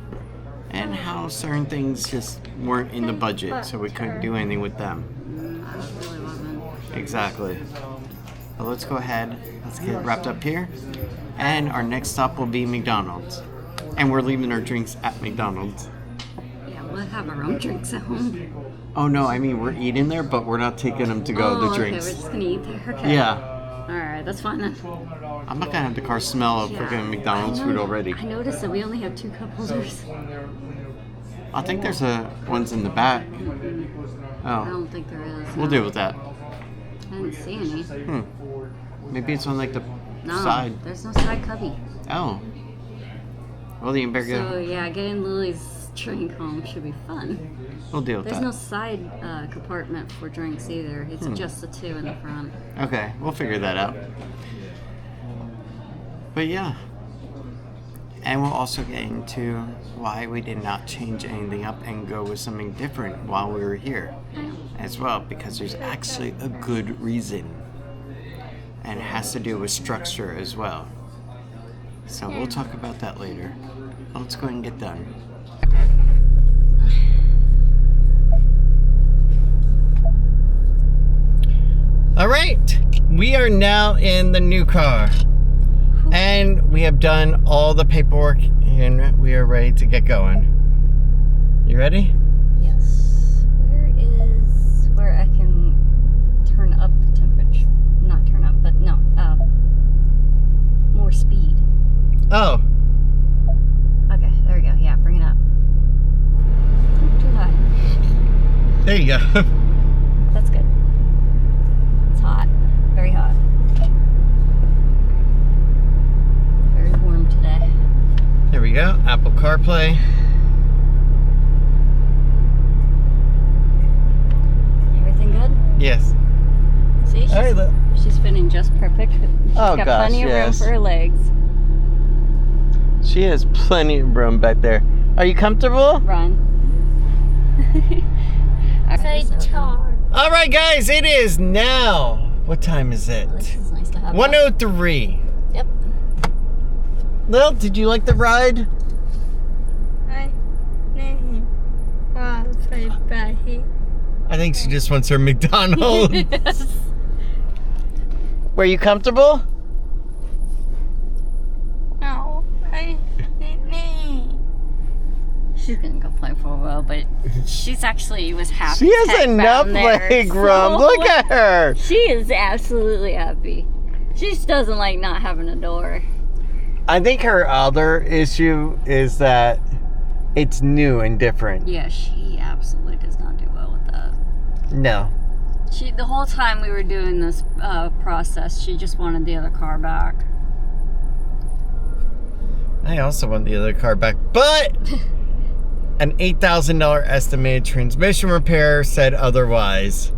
And how certain things just weren't in the budget, so we couldn't do anything with them. It really wasn't. Exactly. But let's go ahead, let's get wrapped up here. And our next stop will be McDonald's. And we're leaving our drinks at McDonald's. Yeah, we'll have our own drinks at home. Oh no, I mean we're eating there, but we're not taking them to go the drinks. Okay, we're just gonna eat there. Okay. Yeah. Alright, that's fine then. I'm not gonna have the car smell of freaking McDonald's food already. I noticed that we only have 2 cup holders. I think there's ones in the back. I Oh, don't think there is. we'll deal with that. I didn't see any. Maybe it's on like the No, side. there's no side cubby. Oh. Well, then you better So go. yeah, getting Lily's drink home should be fun. We'll deal with There's that. no side compartment for drinks either. It's just the 2 in the front. Okay, we'll figure that out. But yeah. And we'll also get into why we did not change anything up and go with something different while we were here as well, because there's actually a good reason. And it has to do with structure as well. So we'll talk about that later. Let's go ahead and get done. All right, we are now in the new car. And we have done all the paperwork and we are ready to get going. You ready? Yes. Where I can turn up the temperature? Not turn up, but no. More speed. Oh. Okay, there we go. Yeah, bring it up. Too high. There you go. That's good. It's hot. Very hot. Very warm today. There we go. Apple CarPlay. Everything good? Yes. See, she's fitting just perfect. She's Oh, got gosh, plenty of room yes. for her legs. She has plenty of room back there. Are you comfortable? Run. Say tar. All right, guys, it is now. What time is it? This is nice to have. 1:03. Yep. Lil, did you like the ride? I think she just wants her McDonald's. Yes. Were you comfortable? No, She's gonna go play for a while, but she's actually was happy. She has enough leg room. Look at her. She is absolutely happy. She just doesn't like not having a door. I think her other issue is that it's new and different. Yeah, she absolutely does not do well with that. No. The whole time we were doing this process, she just wanted the other car back. I also want the other car back, but an $8,000 estimated transmission repair said otherwise.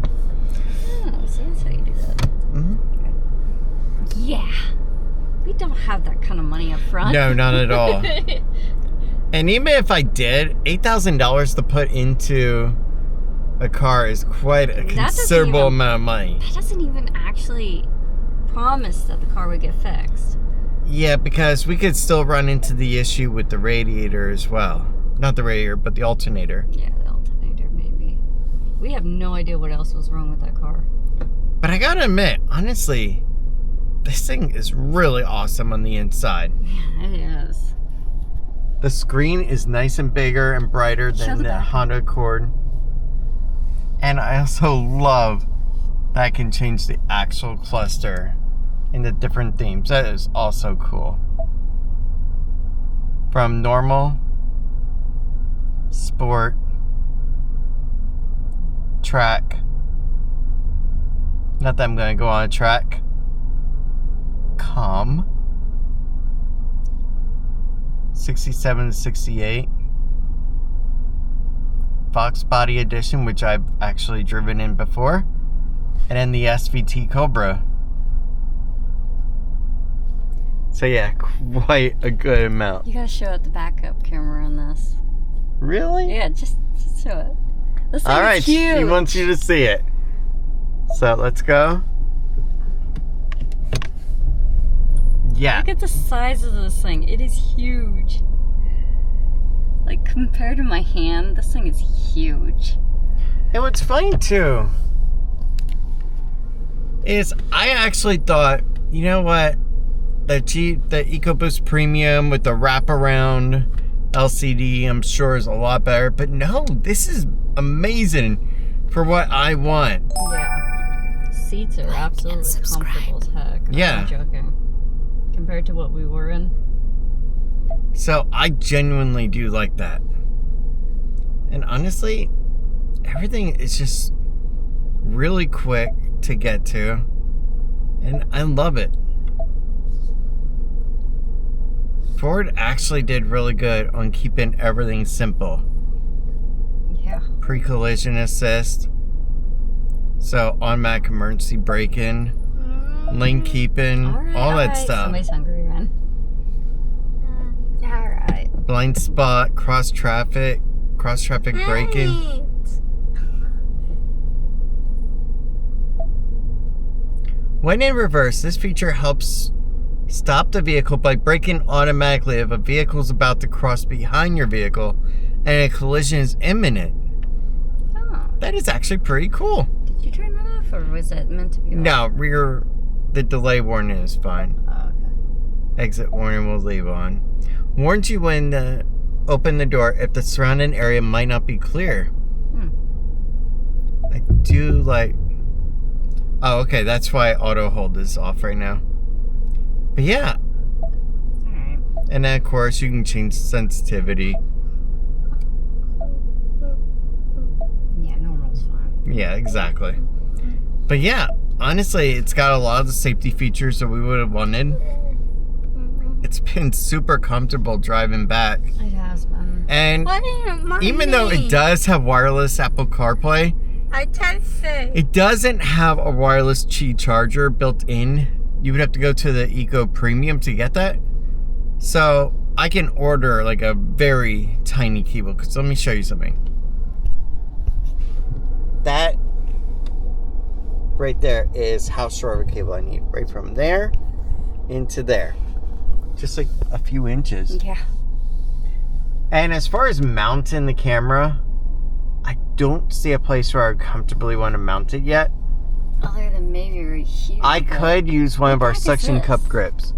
Oh, so that's how you do that. Mm-hmm. Yeah. We don't have that kind of money up front. No, not at all. And even if I did, $8,000 to put into a car is quite a considerable amount of money. That doesn't even actually promise that the car would get fixed. Yeah, because we could still run into the issue with the radiator as well. Not the radiator, but the alternator. Yeah, the alternator maybe. We have no idea what else was wrong with that car. But I gotta admit, honestly, this thing is really awesome on the inside. Yeah, it is. The screen is nice and bigger and brighter than the Honda Accord. And I also love that I can change the actual cluster into different themes. That is also cool. From normal, sport, track. Not that I'm going to go on a track. Calm. 67 to 68. Fox Body Edition, which I've actually driven in before. And then the SVT Cobra. So yeah, quite a good amount. You gotta show it the backup camera on this. Really? Yeah, just show it. This thing All right, is huge. he wants you to see it. So let's go. Yeah. Look at the size of this thing. It is huge. Like, compared to my hand, this thing is huge. And what's funny too is I actually thought, you know what, the Ecoboost Premium with the wraparound LCD, I'm sure is a lot better. But no, this is amazing for what I want. Yeah. Seats are absolutely comfortable as heck. I'm Yeah. not joking. Compared to what we were in. So I genuinely do like that. And honestly, everything is just really quick to get to. And I love it. Ford actually did really good on keeping everything simple. Yeah. Pre-collision assist. So automatic emergency braking. Lane keeping. All that stuff. Somebody's hungry, man. Alright. Blind spot, cross traffic braking. When in reverse, this feature helps stop the vehicle by braking automatically if a vehicle is about to cross behind your vehicle and a collision is imminent. Oh. That is actually pretty cool. Did you turn that off, or was it meant to be off? No, the delay warning is fine. Oh, okay. Exit warning will leave on. Warns you when to open the door if the surrounding area might not be clear. I do like... Oh, okay, that's why auto hold is off right now. But yeah. Alright. And then, of course, you can change sensitivity. Yeah, normal's fine. Yeah, exactly. But yeah, honestly, it's got a lot of the safety features that we would have wanted. It's been super comfortable driving back. It has been. And even though it does have wireless Apple CarPlay, I can't say. it doesn't have a wireless Qi charger built in. You would have to go to the Eco Premium to get that. So I can order like a very tiny cable. Because let me show you something. That right there is how short of a cable I need. Right from there into there. Just like a few inches. Yeah. And as far as mounting the camera, I don't see a place where I would comfortably want to mount it yet. Other than maybe right here. I could use one of our heck is suction this? cup grips.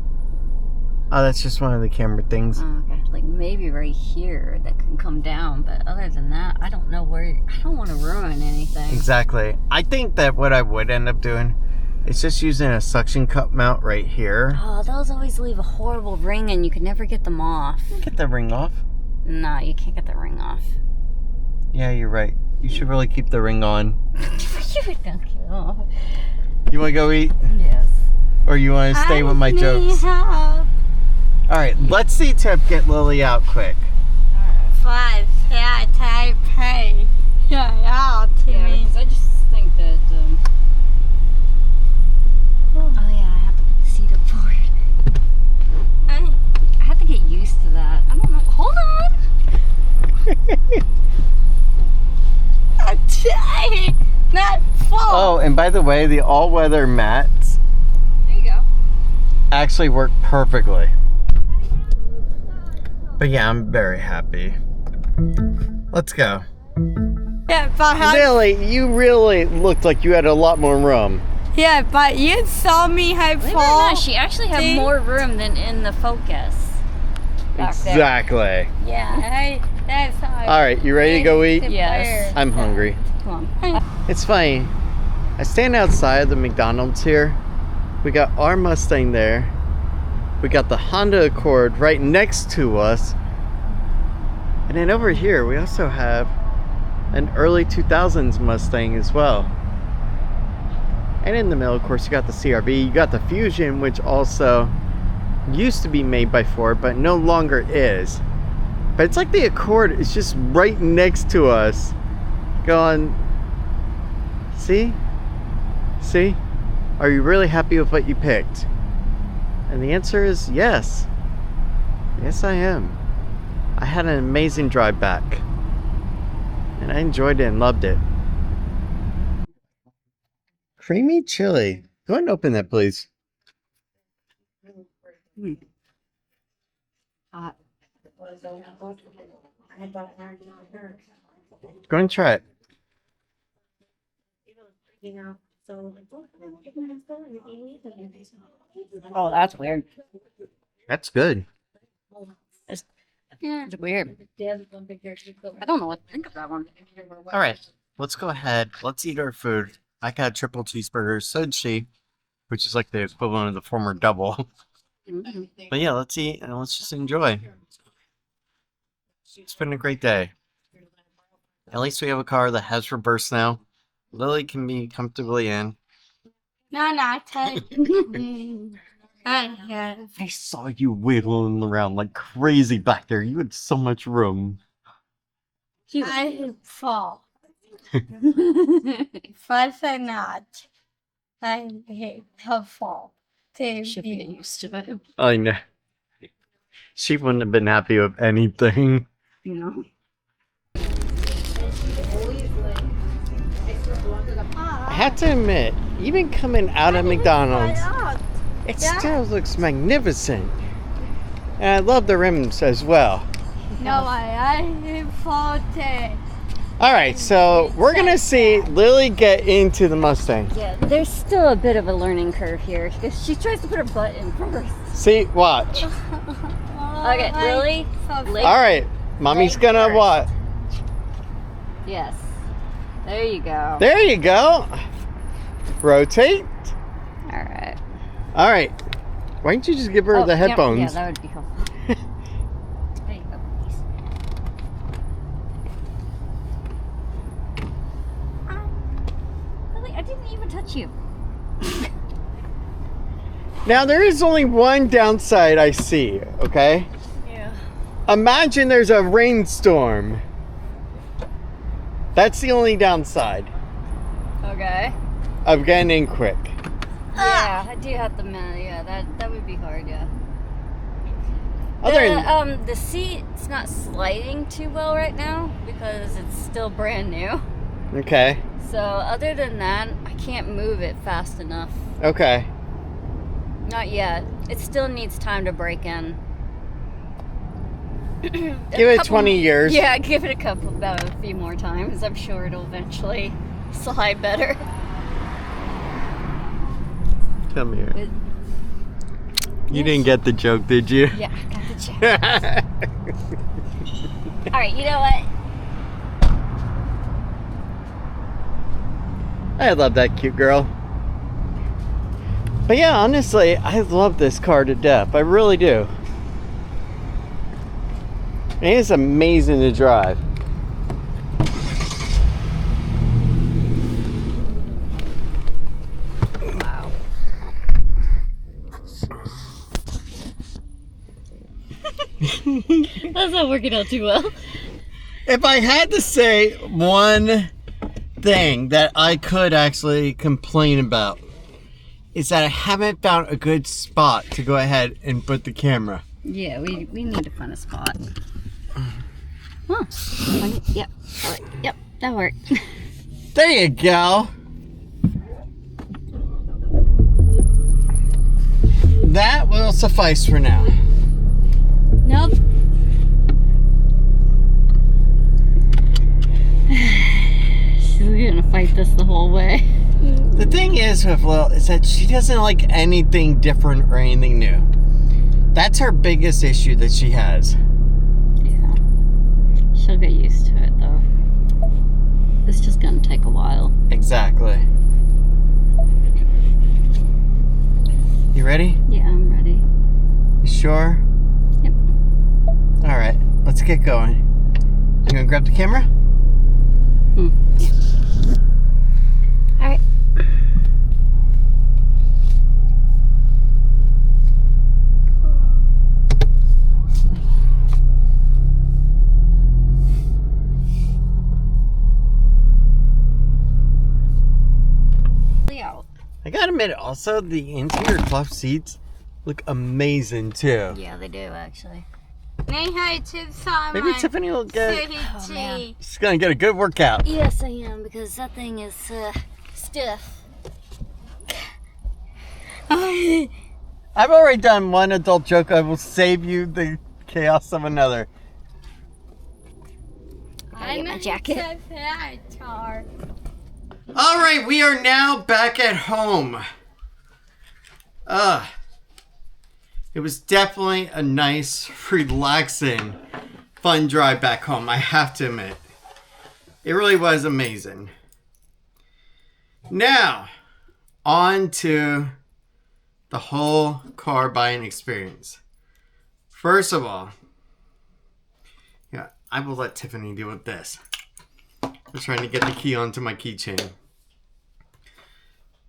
Oh, that's just one of the camera things. Oh, okay. Like maybe right here that can come down, but other than that, I don't know where. I don't want to ruin anything. Exactly. I think that what I would end up doing is just using a suction cup mount right here. Oh, those always leave a horrible ring and you can never get them off. Get the ring off. No, you can't get the ring off. Yeah, you're right. You should really keep the ring on. You don't get it off. You want to go eat? Yes. Or you want to stay with my jokes? Alright, let's see Tiff get Lily out quick. Five. Yeah, I pay. Yeah, to Yeah, me. because I just think that. Oh yeah, I have to put the seat up forward. I have to get used to that. I don't know. Hold on. Not full. Oh, and by the way, the all-weather mats There you go. actually work perfectly. But yeah, I'm very happy. Let's go. Yeah, but Lily, you really looked like you had a lot more room. yeah, but you saw me have Believe it or fall. not, she actually had See? more room than in the Focus. Back there. Exactly. Yeah, that's how. Alright, you ready to go eat? Yes. I'm hungry. Come on. It's funny. I stand outside of the McDonald's here. We got our Mustang there. We got the Honda Accord right next to us. And then over here, we also have an early 2000s Mustang as well. And in the middle, of course, you got the CR-V. You got the Fusion, which also used to be made by Ford, but no longer is. But it's like the Accord is just right next to us. Going, see? See? Are you really happy with what you picked? And the answer is yes. Yes, I am. I had an amazing drive back. And I enjoyed it and loved it. Creamy chili. Go ahead and open that, please. Hot. Go and try it. Oh, that's weird. That's good. It's weird. I don't know what to think of that one. All right, let's go ahead. Let's eat our food. I got a triple cheeseburger, so did she, which is like the equivalent of the former double. But yeah, let's eat and let's just enjoy. It's been a great day. At least we have a car that has reverse now. Lily can be comfortably in. No, not tight. I saw you wiggling around like crazy back there. You had so much room. I fall. If I say not, I hate to fall. Should be used to it. I know. She wouldn't have been happy with anything. You know. I have to admit, even coming out of McDonald's, it still looks magnificent. And I love the rims as well. No, I fall too. Alright, so we're going to see Lily get into the Mustang. Yeah, there's still a bit of a learning curve here because she tries to put her butt in first. See, watch. Okay, Lily. Alright, mommy's going to what? Yes. There you go. There you go. Rotate. Alright. Alright. Why don't you just give her the headphones? Yeah, that would be helpful. There you go, please. Lily, I didn't even touch you. Now, there is only one downside I see, okay? Yeah. Imagine there's a rainstorm. That's the only downside Okay. of getting in quick. Yeah, I do have to manage. Yeah, that would be hard. Yeah. Other than, The seat's not sliding too well right now because it's still brand new. okay, So other than that, I can't move it fast enough. okay. Not yet. It still needs time to break in. Give it 20 years. Yeah, give it about a few more times. I'm sure it'll eventually slide better. Come here. You didn't get the joke, did you? Yeah, I got the check. All right, you know what? I love that cute girl. But yeah, honestly, I love this car to death. I really do. It is amazing to drive. Wow. That's not working out too well. If I had to say one thing that I could actually complain about, is that I haven't found a good spot to go ahead and put the camera. Yeah, we need to find a spot. Huh. Yep. All right. Yep, that worked. There you go. That will suffice for now. Nope. We're gonna fight this the whole way. The thing is with Lil is that she doesn't like anything different or anything new. That's her biggest issue that she has. Yeah. She'll get used to it though. It's just gonna take get going. You gonna grab the camera? Yeah. All right. Out. I gotta admit, also the interior cloth seats look amazing too. Yeah, they do actually. Say hi to Simon. Maybe Tiffany will get. Oh, man. She's gonna get a good workout. Yes, I am, because that thing is stiff. I've already done one adult joke. I will save you the chaos of another. I get my jacket. All right, we are now back at home. It was definitely a nice, relaxing, fun drive back home, I have to admit. It really was amazing. Now, on to the whole car buying experience. First of all, yeah, I will let Tiffany deal with this. I'm trying to get the key onto my keychain.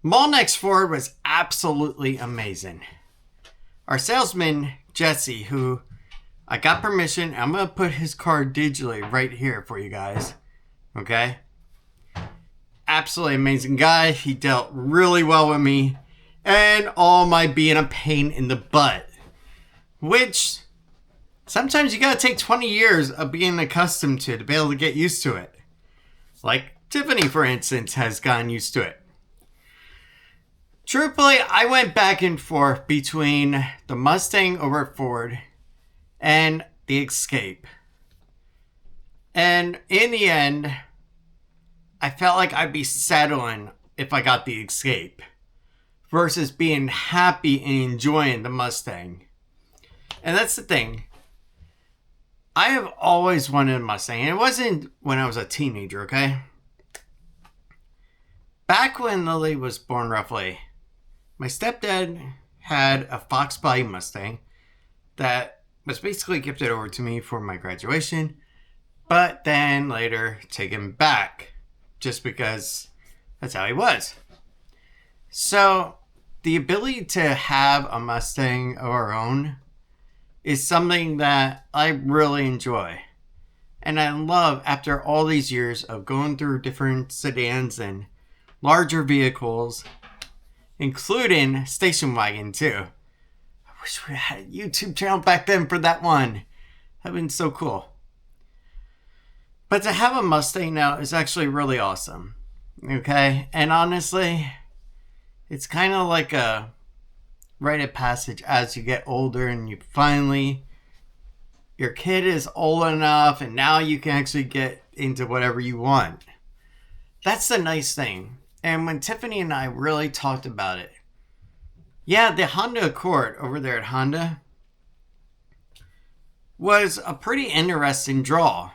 Mullinax Ford was absolutely amazing. Our salesman, Jesse, who I got permission, I'm going to put his card digitally right here for you guys. Okay? Absolutely amazing guy. He dealt really well with me. And all my being a pain in the butt. Which, sometimes you got to take 20 years of being accustomed to be able to get used to it. Like Tiffany, for instance, has gotten used to it. Truthfully, I went back and forth between the Mustang over at Ford and the Escape. And in the end, I felt like I'd be settling if I got the Escape versus being happy and enjoying the Mustang. And that's the thing. I have always wanted a Mustang. And it wasn't when I was a teenager, okay? Back when Lily was born, roughly, my stepdad had a Fox Body Mustang that was basically gifted over to me for my graduation, but then later taken back just because that's how he was. So the ability to have a Mustang of our own is something that I really enjoy. And I love, after all these years of going through different sedans and larger vehicles, including station wagon too. I wish we had a YouTube channel back then for that one. That'd been so cool. But to have a Mustang now is actually really awesome. Okay? And honestly, it's kind of like a rite of passage as you get older and you finally, your kid is old enough and now you can actually get into whatever you want. That's the nice thing. And when Tiffany and I really talked about it, yeah, the Honda Accord over there at Honda was a pretty interesting draw.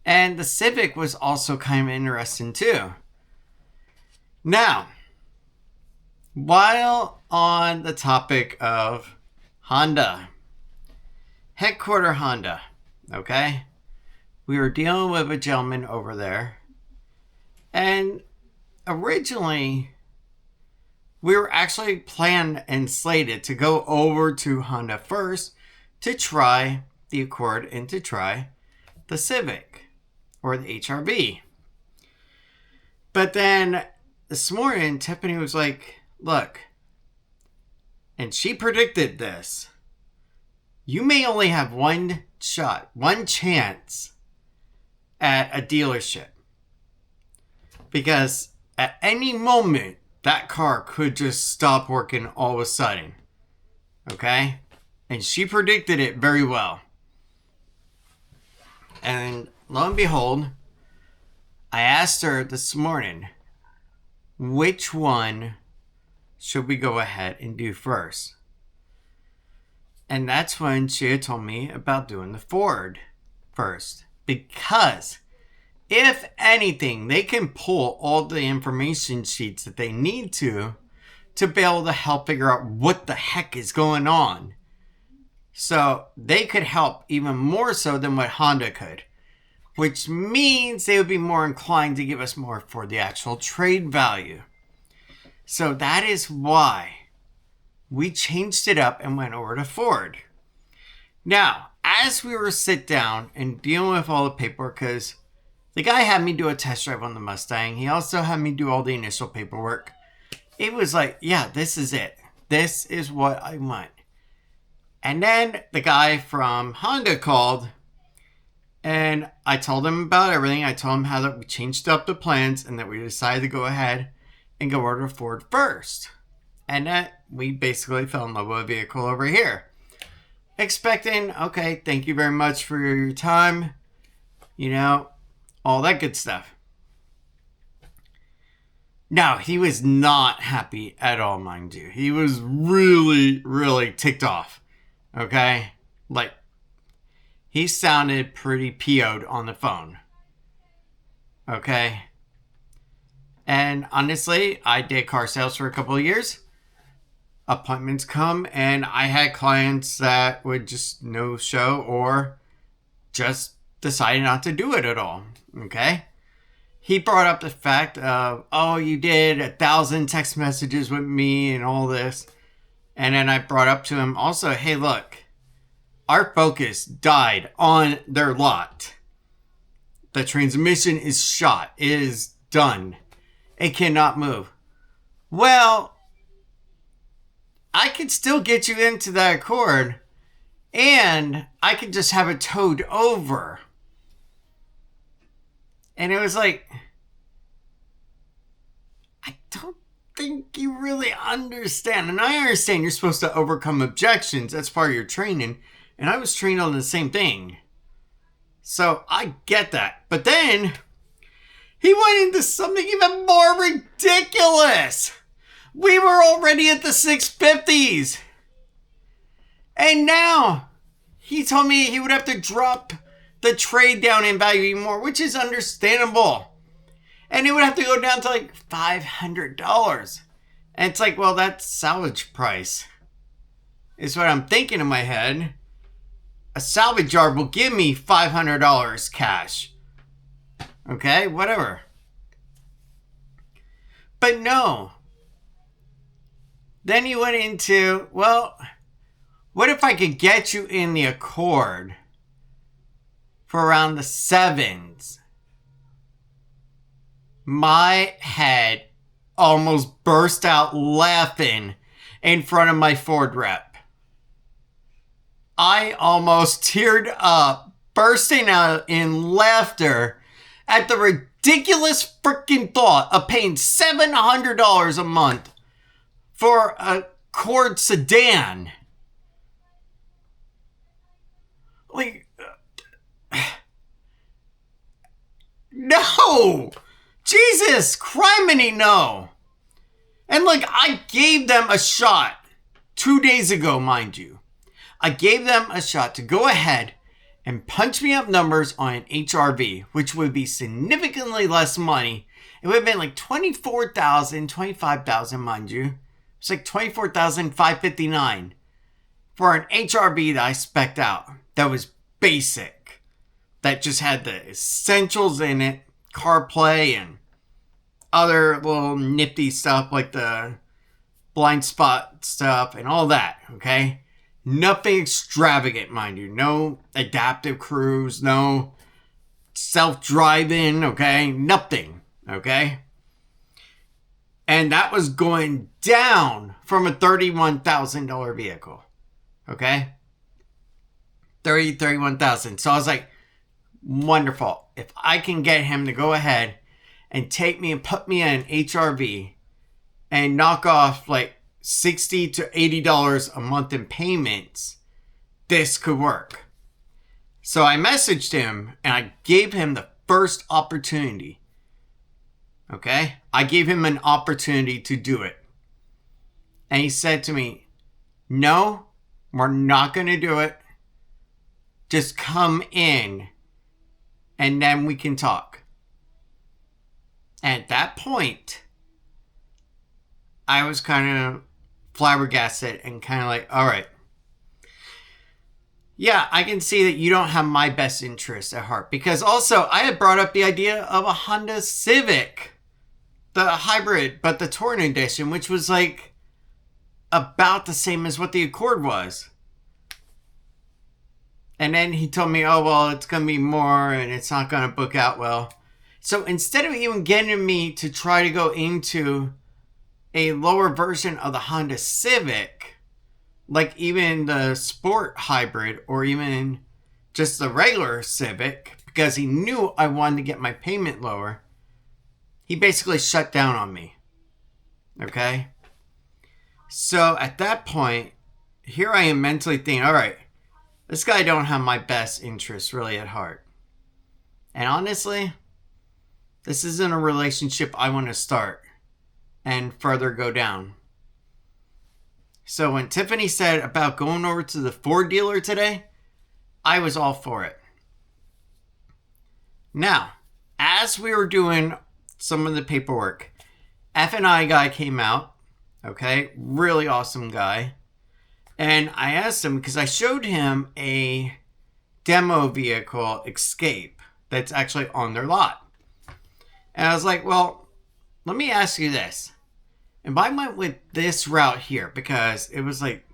And the Civic was also kind of interesting too. Now, while on the topic of Honda, headquarter Honda, okay? We were dealing with a gentleman over there. And originally, we were actually planned and slated to go over to Honda first to try the Accord and to try the Civic or the HRV. But then this morning, Tiffany was like, look, and she predicted this, you may only have one shot, one chance at a dealership. Because at any moment, that car could just stop working all of a sudden. Okay? And she predicted it very well. And lo and behold, I asked her this morning, which one should we go ahead and do first? And that's when she had told me about doing the Ford first. Because if anything, they can pull all the information sheets that they need to be able to help figure out what the heck is going on. So they could help even more so than what Honda could, which means they would be more inclined to give us more for the actual trade value. So that is why we changed it up and went over to Ford. Now, as we were sit down and dealing with all the paperwork, because the guy had me do a test drive on the Mustang, he also had me do all the initial paperwork. It was like, yeah, this is it. This is what I want. And then the guy from Honda called, and I told him about everything. I told him how that we changed up the plans and that we decided to go ahead and go order Ford first. And that we basically fell in love with a vehicle over here. Expecting, okay, thank you very much for your time. You know, all that good stuff. No, he was not happy at all, mind you. He was really, really ticked off. Okay? Like, he sounded pretty PO'd on the phone. Okay? And honestly, I did car sales for a couple of years. Appointments come, and I had clients that would just no show or just decide not to do it at all. Okay? He brought up the fact of, oh, you did 1,000 text messages with me and all this. And then I brought up to him also, hey, look, our Focus died on their lot. The transmission is shot. It is done. It cannot move. Well, I could still get you into that Accord, and I could just have it towed over. And it was like, I don't think you really understand. And I understand you're supposed to overcome objections. That's part of your training. And I was trained on the same thing. So I get that. But then he went into something even more ridiculous. We were already at the 650s. And now he told me he would have to drop the trade down in value even more, which is understandable. And it would have to go down to like $500. And it's like, well, that's salvage price. Is what I'm thinking in my head. A salvage yard will give me $500 cash. Okay, whatever. But no. Then he went into, well, what if I could get you in the Accord for around the 7s? My head almost burst out laughing in front of my Ford rep. I almost teared up, bursting out in laughter at the ridiculous freaking thought of paying $700 a month for a Accord sedan. Like, no! Jesus, criminy no! And look, I gave them a shot 2 days ago, mind you. I gave them a shot to go ahead and punch me up numbers on an HRV, which would be significantly less money. It would have been like $24,000, $25,000, mind you. It's like $24,559 for an HRV that I spec'd out. That was basic. That just had the essentials in it, CarPlay and other little nifty stuff like the blind spot stuff and all that, okay? Nothing extravagant, mind you. No adaptive cruise, no self-driving, okay? Nothing, okay? And that was going down from a $31,000 vehicle, okay? $31,000. So I was like, wonderful. If I can get him to go ahead and take me and put me in an HRV and knock off like $60 to $80 a month in payments, this could work. So I messaged him and I gave him the first opportunity. Okay? I gave him an opportunity to do it. And he said to me, no, we're not going to do it. Just come in and then we can talk. And at that point, I was kind of flabbergasted and kind of like, all right, Yeah, I can see that you don't have my best interest at heart. Because also, I had brought up the idea of a Honda Civic. The hybrid, but the Touring Edition, which was like about the same as what the Accord was. And then he told me, oh, well, it's going to be more and it's not going to book out well. So instead of even getting me to try to go into a lower version of the Honda Civic, like even the Sport Hybrid or even just the regular Civic, because he knew I wanted to get my payment lower, he basically shut down on me. Okay? So at that point, here I am mentally thinking, all right, this guy don't have my best interests really at heart. And honestly, this isn't a relationship I want to start and further go down. So when Tiffany said about going over to the Ford dealer today, I was all for it. Now, as we were doing some of the paperwork, F&I guy came out, okay, really awesome guy. And I asked him, because I showed him a demo vehicle, Escape, that's actually on their lot. And I was like, well, let me ask you this. If I went with this route here, because it was like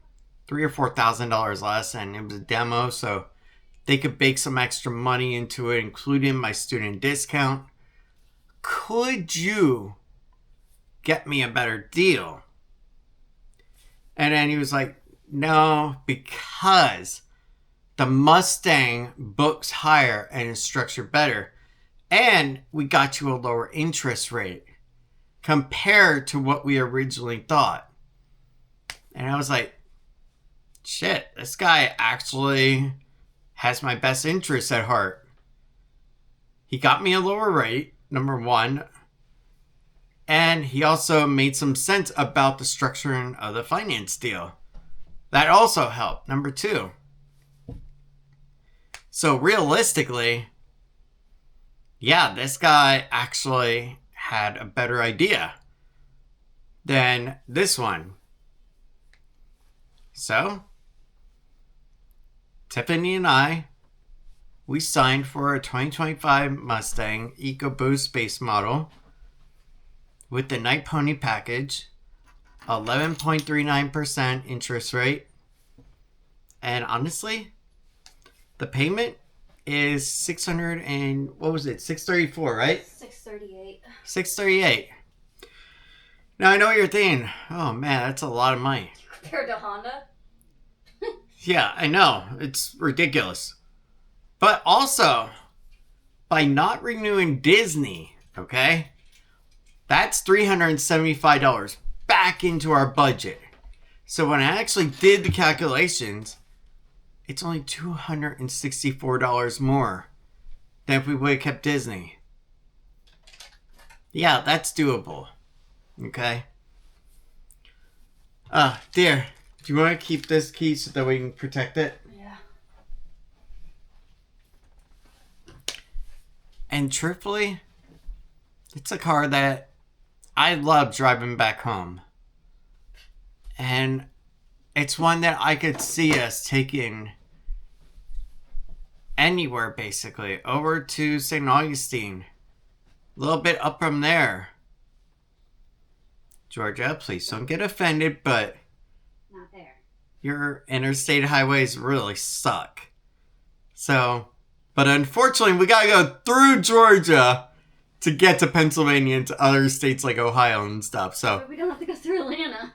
$3,000 or $4,000 less, and it was a demo, so they could bake some extra money into it, including my student discount. Could you get me a better deal? And then he was like, no, because the Mustang books higher and is structured better. And we got you a lower interest rate compared to what we originally thought. And I was like, shit, this guy actually has my best interests at heart. He got me a lower rate, number one. And he also made some sense about the structuring of the finance deal. That also helped, number two. So realistically, yeah, this guy actually had a better idea than this one. So, Tiffany and I, we signed for a 2025 Mustang Ecoboost base model with the Night Pony package, 11.39% interest rate. And honestly, the payment is $634, right? $638. $638. Now I know what you're thinking. Oh man, that's a lot of money. Compared to Honda? Yeah, I know. It's ridiculous. But also, by not renewing Disney, okay, that's $375 back into our budget. So when I actually did the calculations, it's only $264 more than if we would have kept Disney. Yeah, that's doable. Okay? Dear, do you want to keep this key so that we can protect it? Yeah. And truthfully, it's a car that I love driving back home. And it's one that I could see us taking anywhere, basically. Over to St. Augustine. A little bit up from there. Georgia, please don't get offended, but Not there. your interstate highways really suck. So, but unfortunately, we gotta go through Georgia to get to Pennsylvania and to other states like Ohio and stuff. So, But we don't have to go through Atlanta.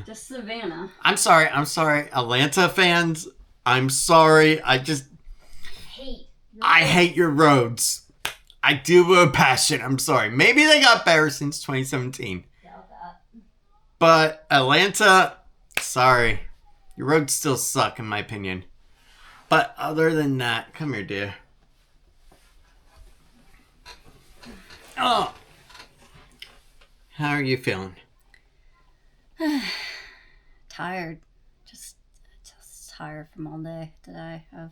Just Savannah. I'm sorry, Atlanta fans. I'm sorry. I hate your roads. I do with passion. I'm sorry. Maybe they got better since 2017. Doubt that. But Atlanta, sorry. Your roads still suck in my opinion. But other than that, come here, dear. Oh. How are you feeling? Tired. Just tired from all day today of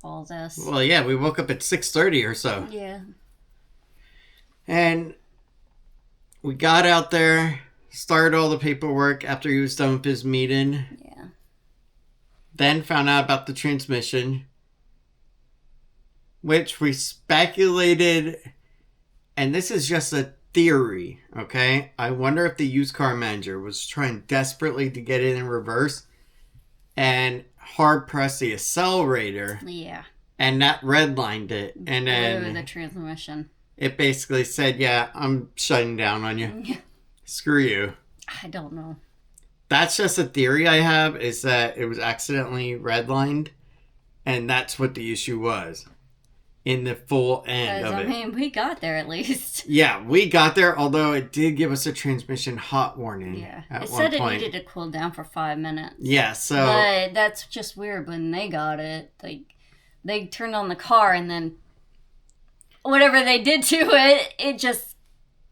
all this. Well, yeah, we woke up at 6:30 or so. Yeah. And we got out there, started all the paperwork after he was done with his meeting. Yeah. then found out about the transmission, which we speculated, and this is just a theory, okay? I wonder if the used car manager was trying desperately to get it in reverse and hard press the accelerator. Yeah. And that redlined it. And then blew the transmission. It basically said, yeah, I'm shutting down on you. Screw you. I don't know. That's just a theory I have, is that it was accidentally redlined. And that's what the issue was. In the full end of it. I mean, we got there at least. Yeah, we got there, although it did give us a transmission hot warning. Yeah. At It one said point. it needed to cool down for 5 minutes. Yeah, so... But that's just weird. When they got it, they turned on the car and then whatever they did to it, it just...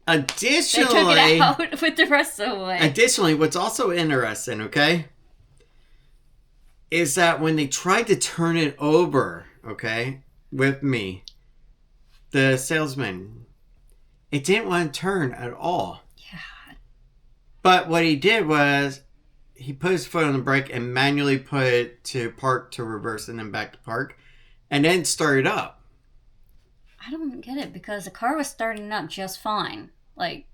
Additionally... They took it out with the rest of the way. Additionally, what's also interesting, okay, is that when they tried to turn it over, okay, with me, the salesman, it didn't want to turn at all. Yeah. But what he did was he put his foot on the brake and manually put it to park to reverse and then back to park and then started up. I don't get it because the car was starting up just fine. Like,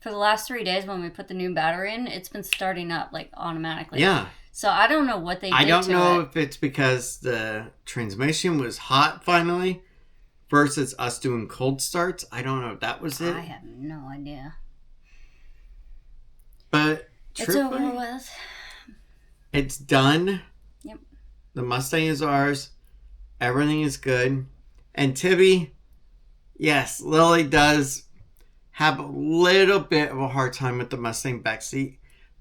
for the last 3 days when we put the new battery in, it's been starting up, like, automatically. Yeah. So I don't know what they did to it. I don't know if it's because the transmission was hot finally versus us doing cold starts. I don't know if that was it. I have no idea. But It's over with. It's done. Yep. The Mustang is ours. Everything is good. And Tibby, yes, Lily does have a little bit of a hard time with the Mustang backseat.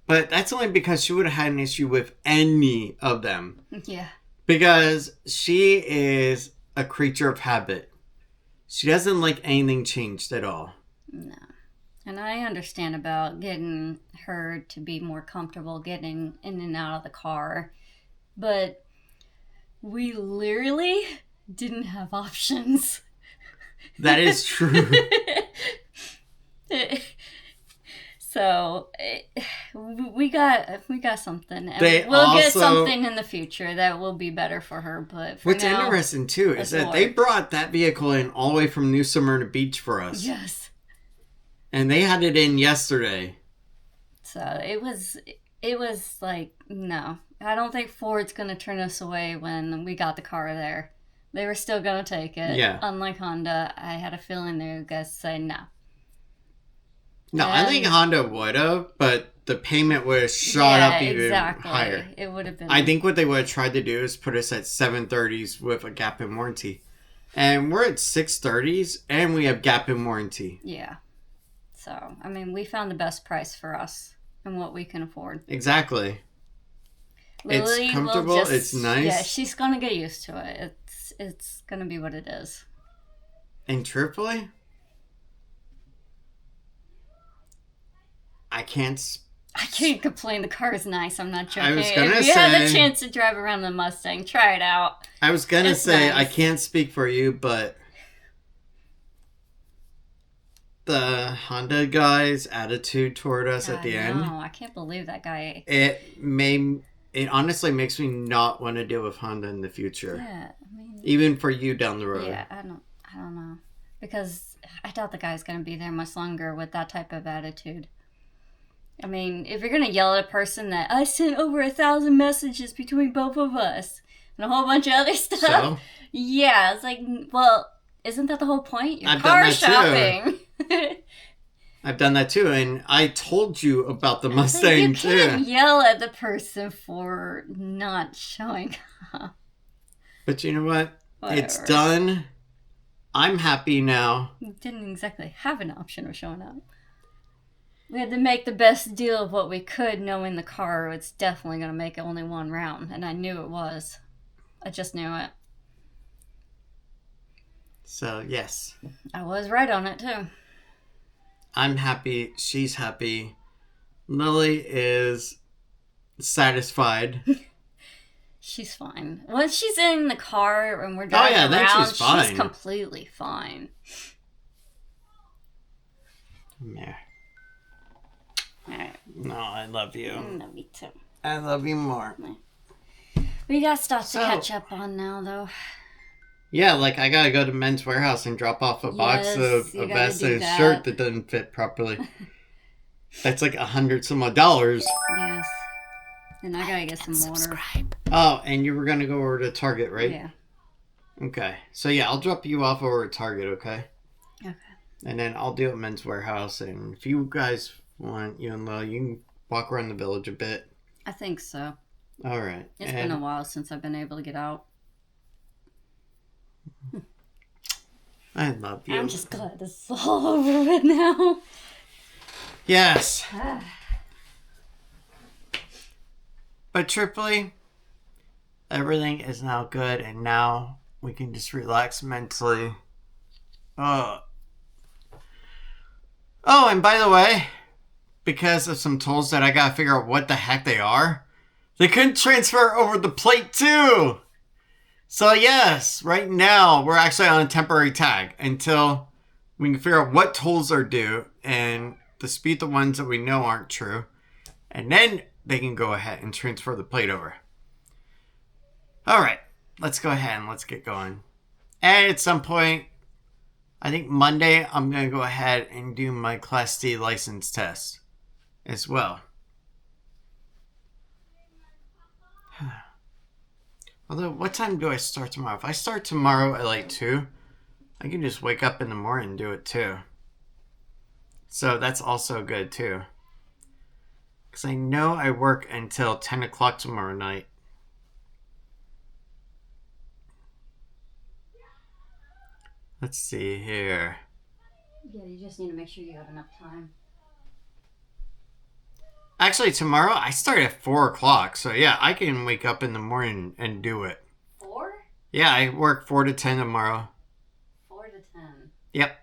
But that's only because she would have had an issue with any of them. Yeah. Because she is a creature of habit. She doesn't like anything changed at all. No. And I understand about getting her to be more comfortable getting in and out of the car. But we literally didn't have options. That is true. So we got something, and They we'll get also- something in the future that will be better for her. But for What's now, interesting too is that Lord. they brought that vehicle in all the way from New Smyrna Beach for us. yes. And they had it in yesterday. So it was like, no, I don't think Ford's gonna turn us away when we got the car there. They were still gonna take it. Yeah. Unlike Honda, I had a feeling they were gonna say no. No, I think Honda would have, but the payment would have shot up even higher. It would have been. I think what they would have tried to do is put us at 730s with a gap in warranty. And we're at 630s and we have gap in warranty. Yeah. So, I mean, we found the best price for us and what we can afford. Exactly. Lily It's comfortable, will just, it's nice. Yeah, she's gonna get used to it. It's gonna be what it is. And truthfully, I can't complain. The car is nice. I'm not joking. I was gonna if you had the say- chance to drive around the Mustang, try it out. I was gonna It's say, nice. I can't speak for you, but the Honda guy's attitude toward us at the end, No, I can't believe that guy. it honestly makes me not want to deal with Honda in the future. Yeah, I mean, Even for you down the road. yeah, I don't know, because I doubt the guy's gonna be there much longer with that type of attitude. I mean, if you're gonna yell at a person that I sent over 1,000 messages between both of us and a whole bunch of other stuff, So? yeah, it's like, well, isn't that the whole point? You're I've done car that too. shopping. I've done that too, and I told you about the You Mustang can't too. yell at the person for not showing up. But you know what? It's Whatever. done. I'm happy now. You didn't exactly have an option of showing up. We had to make the best deal of what we could, knowing the car was definitely going to make only one round, and I knew it was. I just knew it. So, yes. I was right on it, too. I'm happy. She's happy. Lily is satisfied. She's fine. Once she's in the car and we're driving then around, she's fine. she's completely fine. Yeah. All right. No, I love you. No, me too. I love you more. We got stuff to catch up on now, though. Yeah, like I gotta go to Men's Warehouse and drop off a box of a vest and a shirt that doesn't fit properly. That's like $100 some odd. Yes. And I gotta get some water. Oh, and you were gonna go over to Target, right? Yeah. Okay. So yeah, I'll drop you off over at Target, okay? Okay. And then I'll do it Men's Warehouse, and if you guys want, you and Lil, you can walk around the village a bit. I think so. All right. It's been a while since I've been able to get out. I love you. I'm just glad this is all over with now. Yes. But truthfully, everything is now good, and now we can just relax mentally. Oh, and by the way, because of some tools that I gotta figure out what the heck they are, they couldn't transfer over the plate too. So yes, right now we're actually on a temporary tag until we can figure out what tools are due and dispute the ones that we know aren't true. And then they can go ahead and transfer the plate over. Alright, let's go ahead and let's get going. And at some point, I think Monday, I'm going to go ahead and do my Class D license test as well. Although, what time do I start tomorrow? If I start tomorrow at like 2, I can just wake up in the morning and do it too. So that's also good too. Because I know I work until 10 o'clock tomorrow night. Let's see here. Yeah, you just need to make sure you got enough time. Actually, tomorrow I start at 4 o'clock. So yeah, I can wake up in the morning and do it. 4? Yeah, I work 4 to 10 tomorrow. 4 to 10. Yep.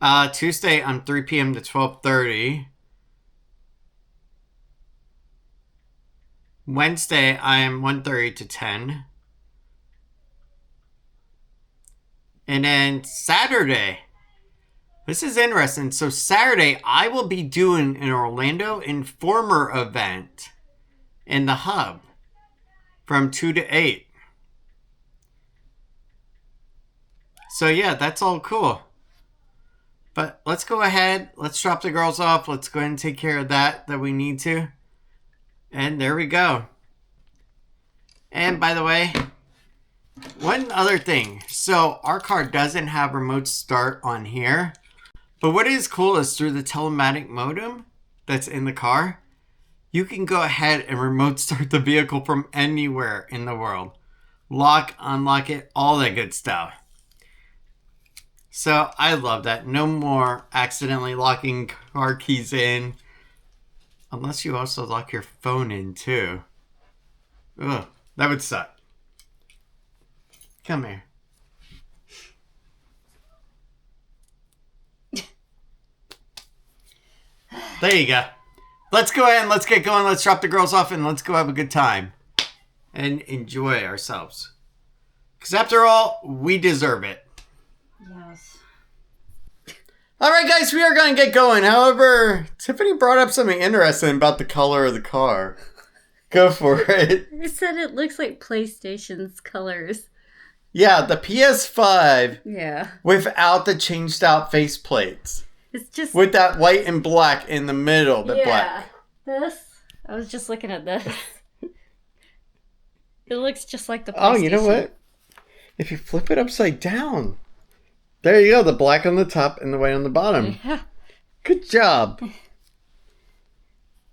Oh. Tuesday, I'm 3 p.m. to 12:30. Wednesday, I am 1:30 to 10. And then Saturday. This is interesting. So Saturday, I will be doing an Orlando Informer event in the hub from 2 to 8. So yeah, that's all cool. But let's go ahead. Let's drop the girls off. Let's go ahead and take care of that we need to. And there we go. And by the way, one other thing. So our car doesn't have remote start on here. But what is cool is through the telematic modem that's in the car, you can go ahead and remote start the vehicle from anywhere in the world. Lock, unlock it, all that good stuff. So I love that. No more accidentally locking car keys in. Unless you also lock your phone in too. Ugh, that would suck. Come here. There you go. Let's go ahead and let's get going. Let's drop the girls off and let's go have a good time. And enjoy ourselves. Because after all, we deserve it. Yes. Alright guys, we are going to get going. However, Tiffany brought up something interesting about the color of the car. Go for it. It said it looks like PlayStation's colors. Yeah, the PS5 Yeah. without the changed out faceplates. It's just... With that white and black in the middle. The black. This. I was just looking at this. It looks just like the PlayStation. Oh, you know what? If you flip it upside down. There you go. The black on the top and the white on the bottom. Yeah. Good job.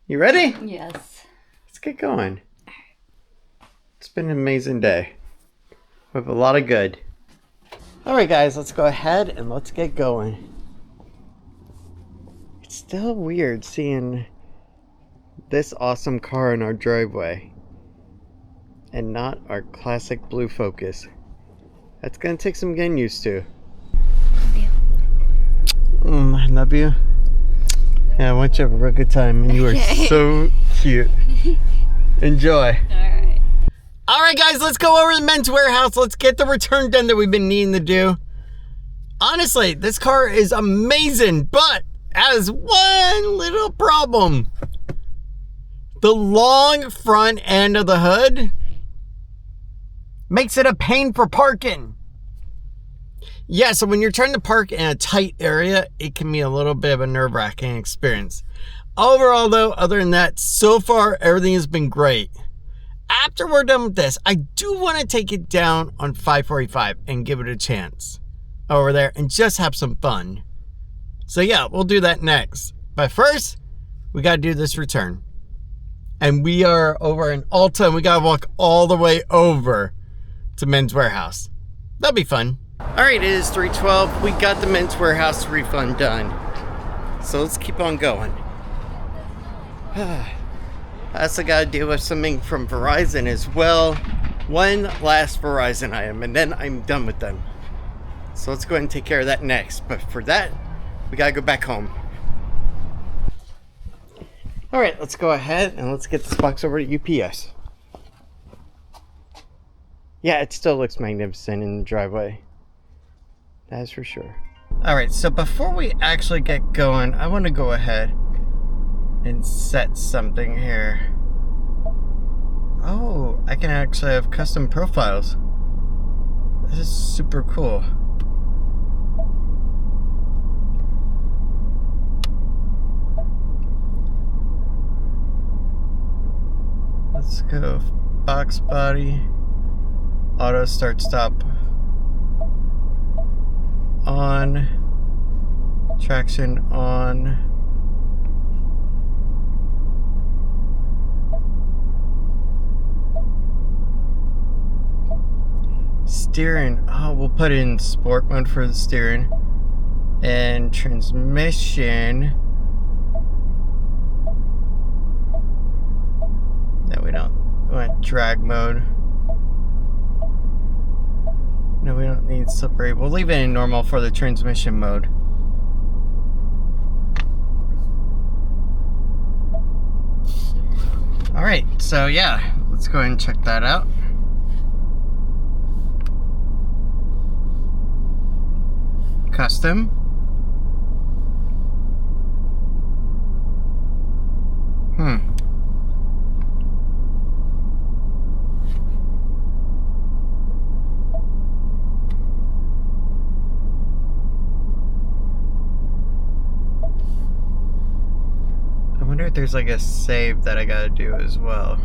You ready? Yes. Let's get going. It's been an amazing day. With a lot of good. Alright guys, let's go ahead and let's get going. It's still weird seeing this awesome car in our driveway. And not our classic blue Focus. That's gonna take some getting used to. I love you. Yeah, I want you to have a real good time. And you are so cute. Enjoy. Alright. Alright guys, let's go over to the Men's Warehouse. Let's get the return done that we've been needing to do. Honestly, this car is amazing, but has one little problem. the long front end of the hood makes it a pain for parking. Yeah, so when you're trying to park in a tight area, it can be a little bit of a nerve-wracking experience. Overall, though, other than that, so far, everything has been great. After we're done with this, I do want to take it down on 545 and give it a chance over there and just have some fun. So yeah, we'll do that next. But first, we got to do this return. And we are over in Ulta, and we got to walk all the way over to Men's Warehouse. That'll be fun. All right, it is 3:12. We got the Men's Warehouse refund done. So let's keep on going. I also got to deal with something from Verizon as well. One last Verizon item, and then I'm done with them. So let's go ahead and take care of that next. But for that, we got to go back home. All right, let's go ahead and let's get this box over to UPS. Yeah, it still looks magnificent in the driveway. That is for sure. All right, so before we actually get going, I want to go ahead and set something here. Oh, I can actually have custom profiles. This is super cool. Let's go box body, auto start stop on, traction on. Steering, oh, we'll put it in sport mode for the steering. And transmission, no, we don't want drag mode. No, we don't need slippery. We'll leave it in normal for the transmission mode. Alright, so yeah, let's go ahead and check that out. Custom. I wonder if there's like a save that I gotta do as well.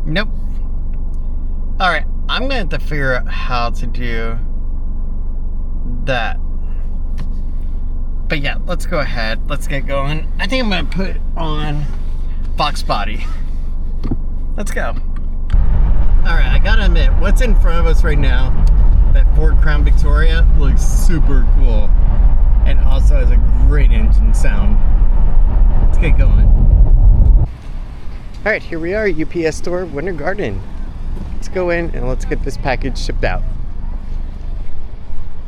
Nope. Alright, I'm gonna have to figure out how to do that. But yeah, let's go ahead. Let's get going. I think I'm gonna put on box body. Let's go. Alright, I gotta admit, what's in front of us right now, that Ford Crown Victoria, looks super cool. And also has a great engine sound. Let's get going. Alright, here we are, UPS store, Winter Garden. Let's go in and let's get this package shipped out.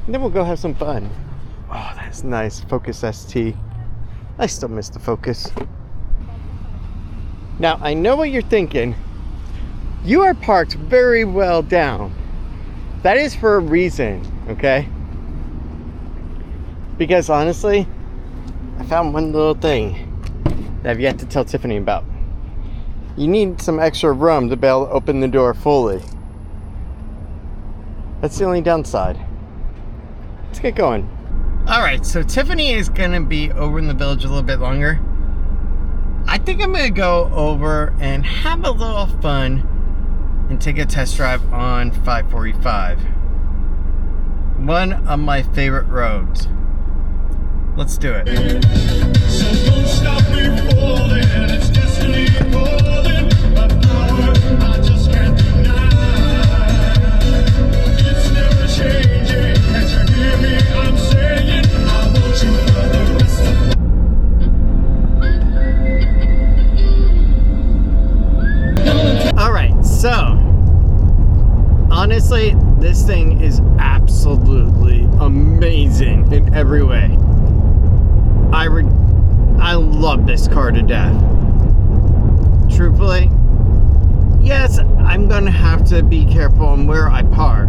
And then we'll go have some fun. Oh, that's nice. Focus ST. I still miss the Focus. Now, I know what you're thinking. You are parked very well down. That is for a reason, okay? Because honestly, I found one little thing that I've yet to tell Tiffany about. You need some extra room to be able to open the door fully. That's the only downside. Let's get going. Alright, so Tiffany is going to be over in the village a little bit longer. I think I'm going to go over and have a little fun and take a test drive on 545. One of my favorite roads. Let's do it. So don't stop me falling, it's destiny calling, a power I just can't deny. It's never changing, can't you hear me? I'm saying I want you for the rest of. Alright, so honestly, this thing is absolutely amazing in every way. I love this car to death. Truthfully, yes, I'm gonna have to be careful on where I park.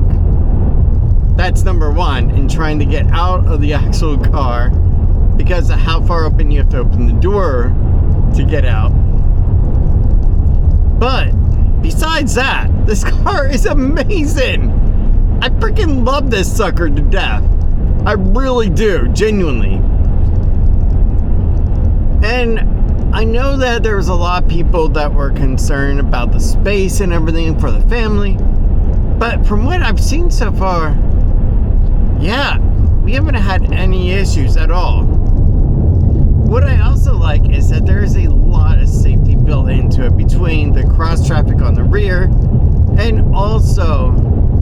That's number one, in trying to get out of the actual car because of how far open you have to open the door to get out. But besides that, this car is amazing. I freaking love this sucker to death. I really do, genuinely. And I know that there was a lot of people that were concerned about the space and everything for the family. But from what I've seen so far, yeah, we haven't had any issues at all. What I also like is that there is a lot of safety built into it between the cross traffic on the rear and also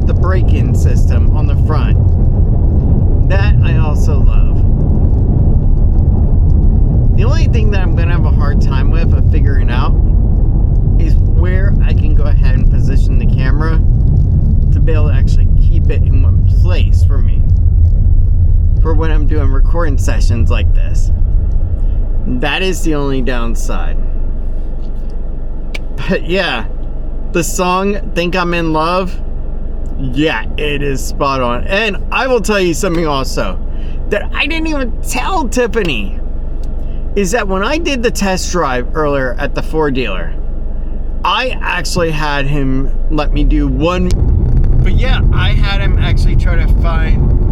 the braking system on the front. That I also love. The only thing that I'm going to have a hard time with of figuring out is where I can go ahead and position the camera to be able to actually keep it in one place for me. For when I'm doing recording sessions like this. That is the only downside. But yeah, the song Think I'm in Love, yeah, it is spot on. And I will tell you something also that I didn't even tell Tiffany. Is that when I did the test drive earlier at the Ford dealer, I actually had him let me do one. But yeah, I had him actually try to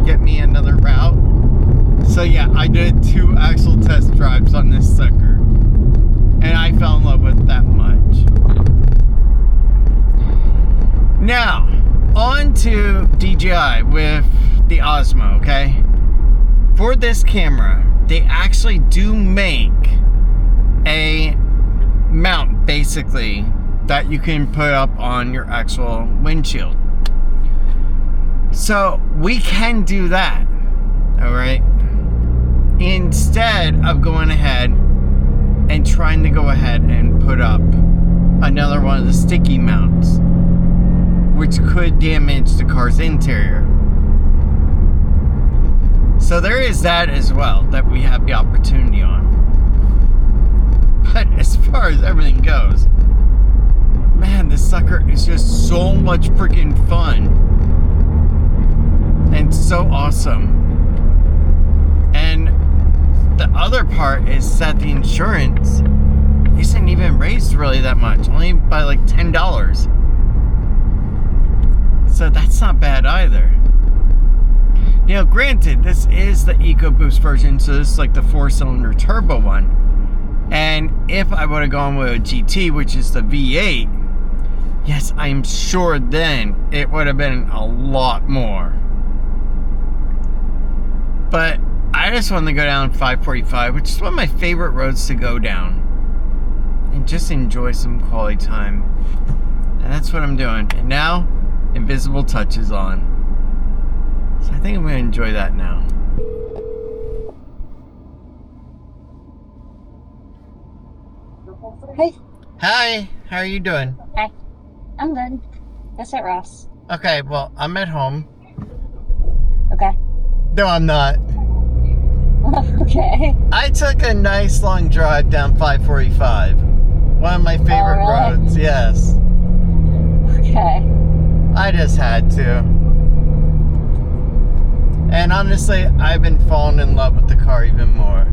get me another route. So yeah, I did 2 actual test drives on this sucker. And I fell in love with that much. Now, on to DJI with the Osmo, okay? For this camera, they actually do make a mount, basically, that you can put up on your actual windshield. So, we can do that, alright? Instead of going ahead and trying to go ahead and put up another one of the sticky mounts, which could damage the car's interior. So there is that as well that we have the opportunity on. But as far as everything goes, man, this sucker is just so much freaking fun and so awesome. And the other part is that the insurance isn't even raised really that much, only by like $10. So that's not bad either. You know, granted, this is the EcoBoost version, so this is like the 4-cylinder turbo one. And if I would have gone with a GT, which is the V8, yes, I'm sure then it would have been a lot more. But I just wanted to go down 545, which is one of my favorite roads to go down. And just enjoy some quality time. And that's what I'm doing. And now, Invisible Touch is on. So I think I'm going to enjoy that now. Hey. Hi, how are you doing? Hi. I'm good. That's at Ross. Okay, well, I'm at home. Okay. No, I'm not. Okay. I took a nice long drive down 545. One of my favorite really? roads, yes. Okay. I just had to. And honestly, I've been falling in love with the car even more.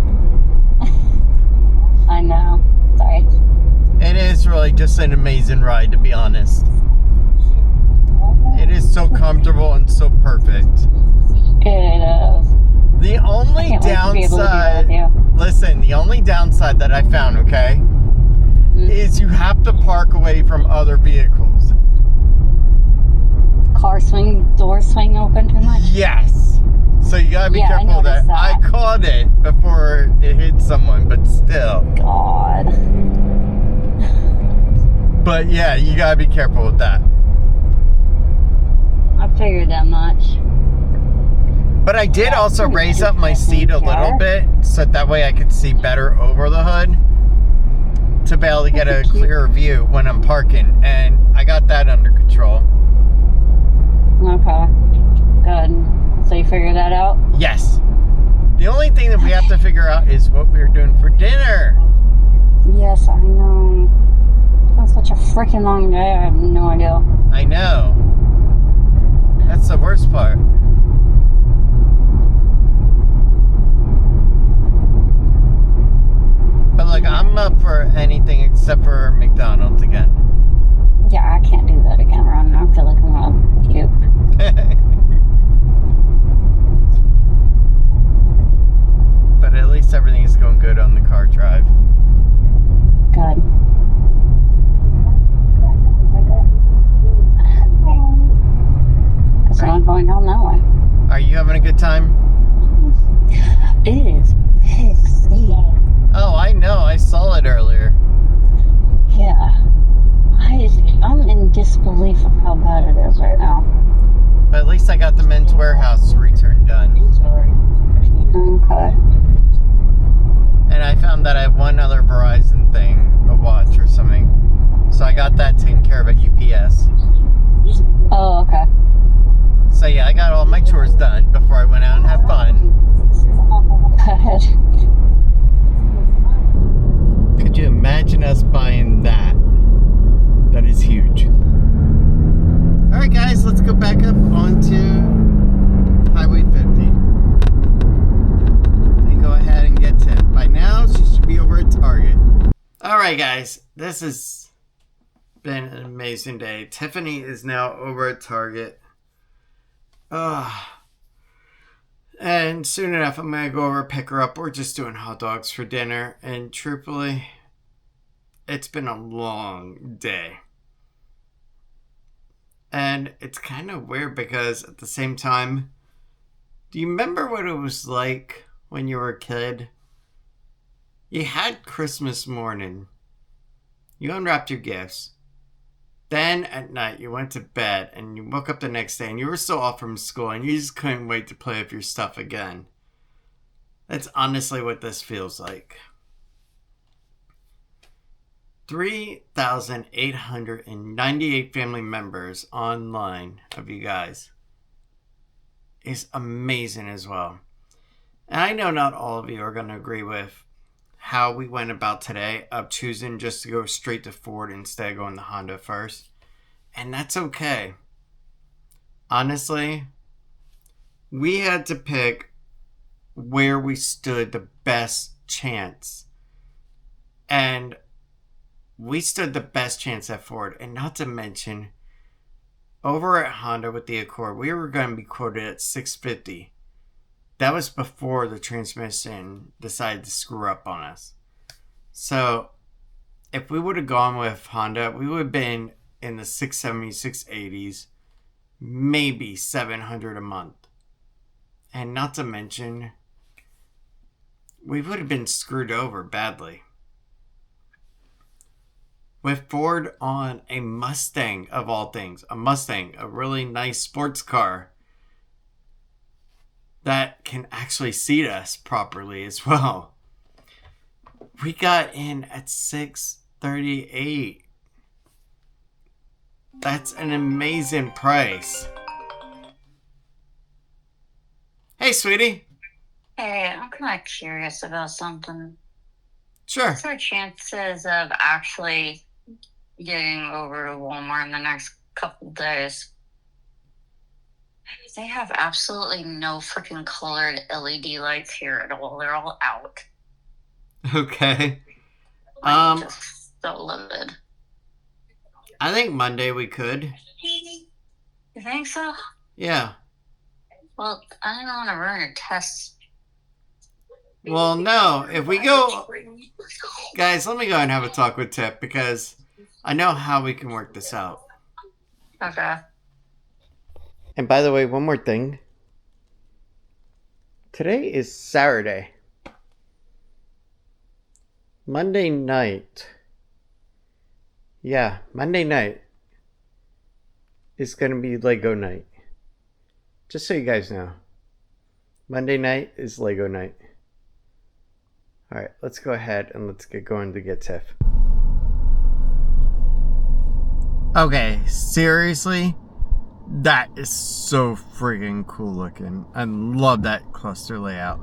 I know. Sorry. It is really just an amazing ride, to be honest. It is so comfortable and so perfect. It is. The only Can't wait to be able to do that downside, with you. listen, the only downside that I found, okay, is you have to park away from other vehicles. Doors swing open too much? Yes. So you gotta be careful of that. I caught it before it hit someone, but still. God. But yeah, you gotta be careful with that. I figured that much. But I did also raise up my seat a little bit, so that way I could see better over the hood to be able to get a clearer view when I'm parking, and I got that under control. Okay. Good. So you figured that out? Yes. The only thing that we have to figure out is what we're doing for dinner. Yes, I know. It's been such a freaking long day. I have no idea. I know. That's the worst part. But look, I'm up for anything except for McDonald's again. Yeah, I can't do that again, Ron. I feel like I'm gonna puke. But at least everything is going good on the car drive. Good. Because I'm going down that way. Are you having a good time? It is pissy. Oh, I know. I saw it earlier. Yeah. I'm in disbelief of how bad it is right now. But at least I got the Men's Warehouse return done. Okay. And I found that I have one other Verizon thing, a watch or something. So I got that taken care of at UPS. Oh, okay. So yeah, I got all my chores done before I went out and had fun. Good. Could you imagine us buying that? That is huge. Alright guys, let's go back up onto Highway 50. And go ahead and get Tiff. By now, she should be over at Target. Alright guys, this has been an amazing day. Tiffany is now over at Target. And soon enough, I'm going to go over pick her up. We're just doing hot dogs for dinner. And truthfully, it's been a long day. And it's kind of weird because at the same time, do you remember what it was like when you were a kid? You had Christmas morning. You unwrapped your gifts. Then at night you went to bed and you woke up the next day and you were still off from school and you just couldn't wait to play with your stuff again. That's honestly what this feels like. 3,898 family members online of you guys is amazing as well. And I know not all of you are going to agree with how we went about today of choosing just to go straight to Ford instead of going to Honda first. And that's okay. Honestly, we had to pick where we stood the best chance. And we stood the best chance at Ford. And not to mention, over at Honda with the Accord, we were going to be quoted at $650. That was before the transmission decided to screw up on us. So, if we would have gone with Honda, we would have been in the 670s, 680s, maybe $700 a month. And not to mention, we would have been screwed over badly. With Ford on a Mustang, of all things, a Mustang, a really nice sports car that can actually seat us properly as well. We got in at $638. That's an amazing price. Hey, sweetie. Hey, I'm kind of curious about something. Sure. What's our chances of actually getting over to Walmart in the next couple days? They have absolutely no freaking colored LED lights here at all. They're all out. Okay. I'm just so livid. I think Monday we could. You think so? Yeah. Well, I don't want to ruin a test. Well, no. If we go... Guys, let me go and have a talk with Tiff because I know how we can work this out. Okay. And by the way, one more thing. Today is Saturday. Monday night. Yeah, Monday night is going to be Lego night. Just so you guys know. Monday night is Lego night. Alright, let's go ahead and let's get going to get Tiff. Okay, seriously? That is so freaking cool looking. I love that cluster layout.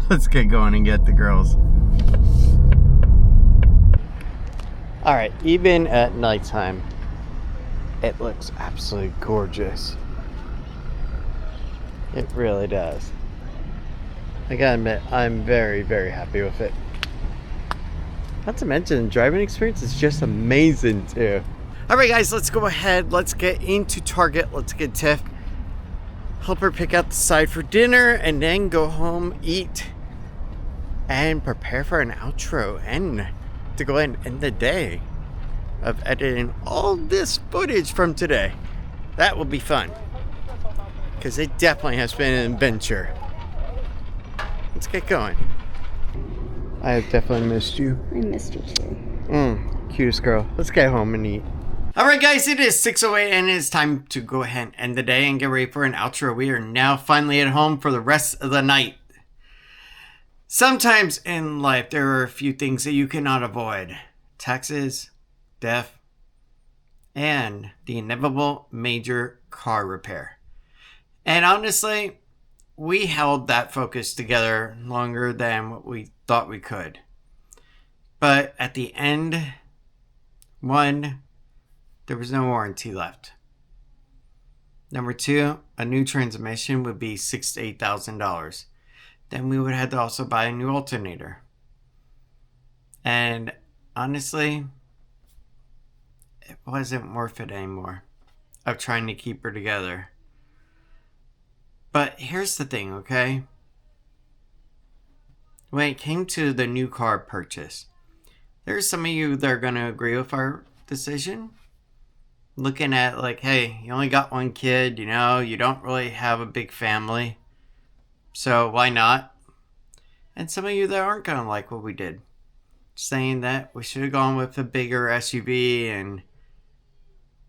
Let's get going and get the girls. Alright, even at nighttime, it looks absolutely gorgeous. It really does. I gotta admit, I'm very, very happy with it. Not to mention, the driving experience is just amazing too. Alright guys, let's go ahead. Let's get into Target. Let's get Tiff. Help her pick out the side for dinner and then go home, eat, and prepare for an outro and to go ahead and end the day of editing all this footage from today. That will be fun. Because it definitely has been an adventure. Let's get going. I have definitely missed you. I missed you too. Cutest girl. Let's get home and eat. Alright guys, it is 6:08 and it is time to go ahead and end the day and get ready for an outro. We are now finally at home for the rest of the night. Sometimes in life there are a few things that you cannot avoid. Taxes, death, and the inevitable major car repair. And honestly, we held that focus together longer than what we thought we could. But at the end, one, there was no warranty left. Number two, a new transmission would be $6,000 to $8,000. Then we would have to also buy a new alternator. And honestly, it wasn't worth it anymore of trying to keep her together. But here's the thing, okay? When it came to the new car purchase, there's some of you that are going to agree with our decision. Looking at like, hey, you only got one kid, you know, you don't really have a big family. So why not? And some of you that aren't going to like what we did. Saying that we should have gone with a bigger SUV and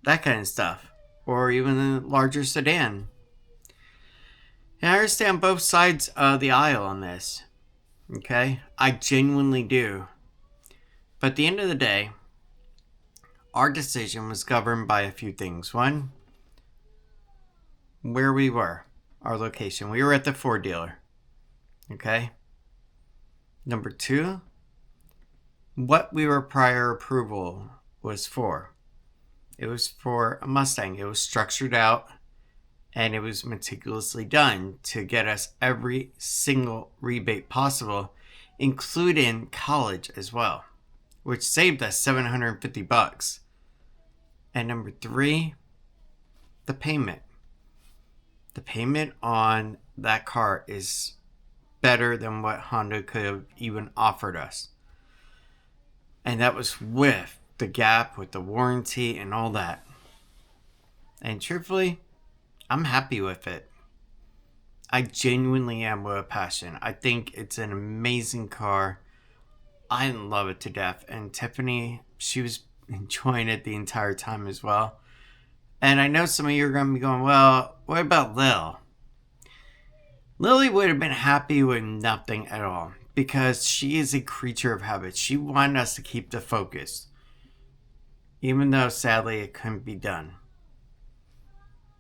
that kind of stuff. Or even a larger sedan. And I understand both sides of the aisle on this. Okay? I genuinely do. But at the end of the day, our decision was governed by a few things. One, where we were. Our location. We were at the Ford dealer. Okay? Number two, what we were prior approval was for. It was for a Mustang. It was structured out. And it was meticulously done to get us every single rebate possible, including college as well, which saved us $750. And number three, the payment. The payment on that car is better than what Honda could have even offered us. And that was with the gap, with the warranty and all that. And truthfully, I'm happy with it. I genuinely am with a passion. I think it's an amazing car. I love it to death. And Tiffany, she was enjoying it the entire time as well. And I know some of you are going to be going, well, what about Lil? Lily would have been happy with nothing at all. Because she is a creature of habit. She wanted us to keep the focus. Even though, sadly, it couldn't be done.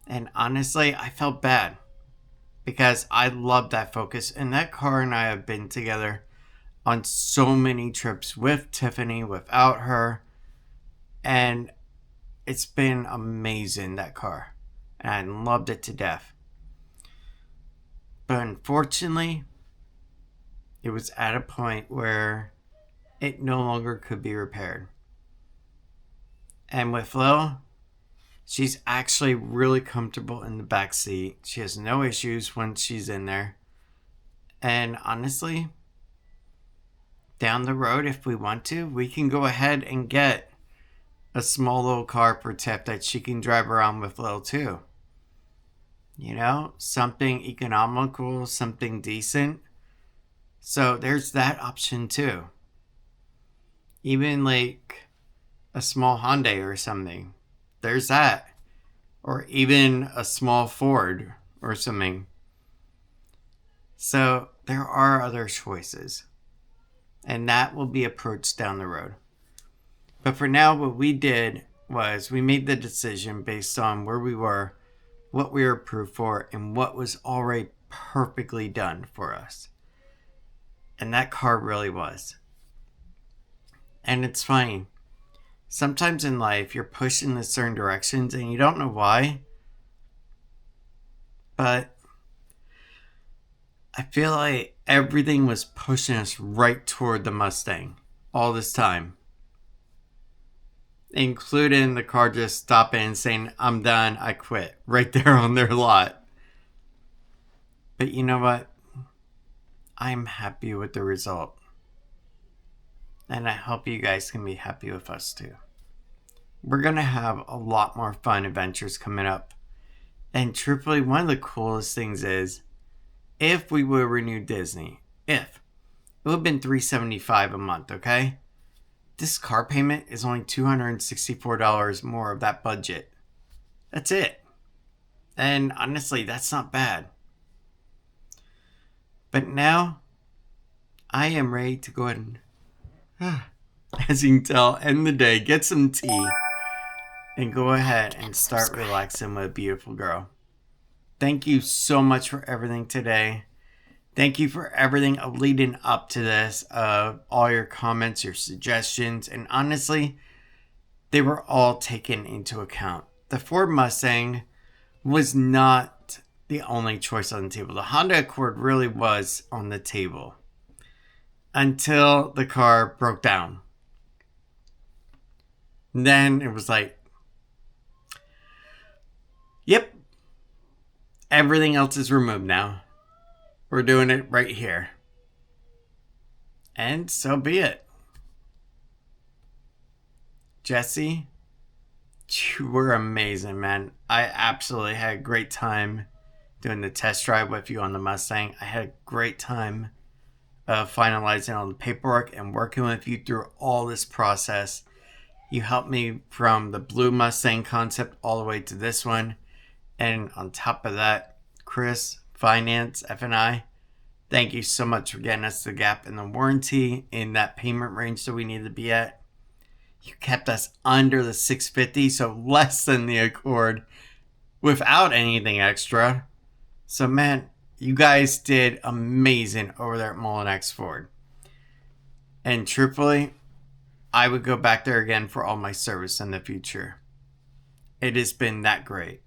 And honestly, I felt bad because I love that focus. And that car and I have been together on so many trips with Tiffany, without her. And it's been amazing, that car. And I loved it to death. But unfortunately, it was at a point where it no longer could be repaired. And with Lil, she's actually really comfortable in the back seat. She has no issues when she's in there. And honestly, down the road, if we want to, we can go ahead and get a small little car for Tiff that she can drive around with Lil too. You know, something economical, something decent. So there's that option too. Even like a small Hyundai or something. There's that. Or even a small Ford or something. So there are other choices. And that will be approached down the road. But for now, what we did was we made the decision based on where we were, what we were approved for, and what was already perfectly done for us. And that car really was. And it's funny. Sometimes in life, you're pushed in certain directions and you don't know why. But I feel like everything was pushing us right toward the Mustang all this time. Including the car just stopping and saying, I'm done, I quit. Right there on their lot. But you know what? I'm happy with the result. And I hope you guys can be happy with us too. We're going to have a lot more fun adventures coming up. And truthfully, one of the coolest things is, if we would renew Disney, it would have been $375 a month, okay? This car payment is only $264 more of that budget. That's it. And honestly, that's not bad. But now, I am ready to go ahead and, as you can tell, end the day, get some tea, and go ahead and start relaxing with a beautiful girl. Thank you so much for everything today. Thank you for everything leading up to this. All your comments, your suggestions, and honestly, they were all taken into account. The Ford Mustang was not the only choice on the table. The Honda Accord really was on the table until the car broke down. Then it was like, yep, everything else is removed now. We're doing it right here. And so be it. Jesse, you were amazing, man. I absolutely had a great time doing the test drive with you on the Mustang. I had a great time finalizing all the paperwork and working with you through all this process. You helped me from the blue Mustang concept all the way to this one. And on top of that, Chris, Finance, F&I, thank you so much for getting us the gap in the warranty in that payment range that we need to be at. You kept us under the $650, so less than the Accord, without anything extra. So man, you guys did amazing over there at Mullinax Ford. And truthfully, I would go back there again for all my service in the future. It has been that great.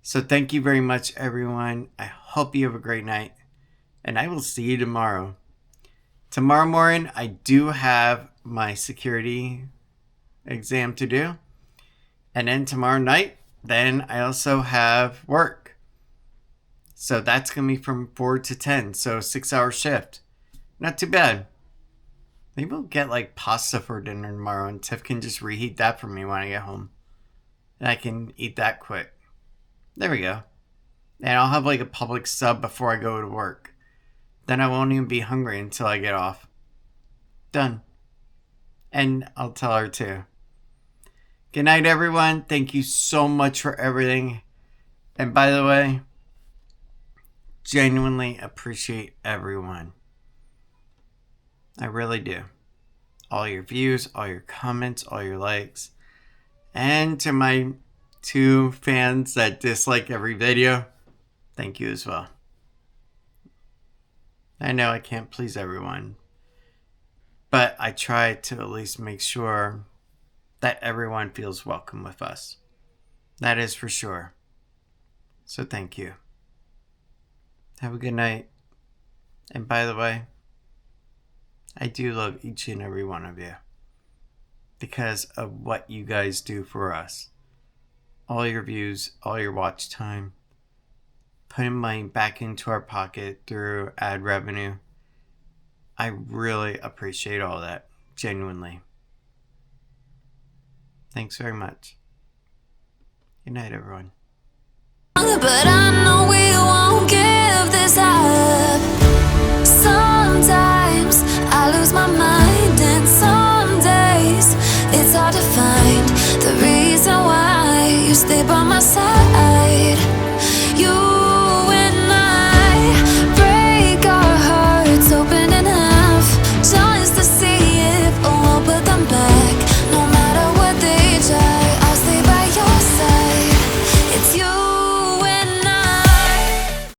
So thank you very much, everyone. I hope you have a great night. And I will see you tomorrow. Tomorrow morning, I do have my security exam to do. And then tomorrow night, then I also have work. So that's going to be from 4 to 10. So 6-hour shift. Not too bad. Maybe we'll get like pasta for dinner tomorrow. And Tiff can just reheat that for me when I get home. And I can eat that quick. There we go. And I'll have like a public sub before I go to work. Then I won't even be hungry until I get off. Done. And I'll tell her too. Good night, everyone. Thank you so much for everything. And by the way, genuinely appreciate everyone. I really do. All your views, all your comments, all your likes. And to my 2 fans that dislike every video, thank you as well. I know I can't please everyone, but I try to at least make sure that everyone feels welcome with us. That is for sure. So thank you. Have a good night. And by the way, I do love each and every one of you because of what you guys do for us. All your views, all your watch time, putting money back into our pocket through ad revenue. I really appreciate all that, genuinely. Thanks very much. Good night, everyone. But I know we won't give this up. Sometimes I lose my mind, and some days it's hard to find the reason why you stay by my side.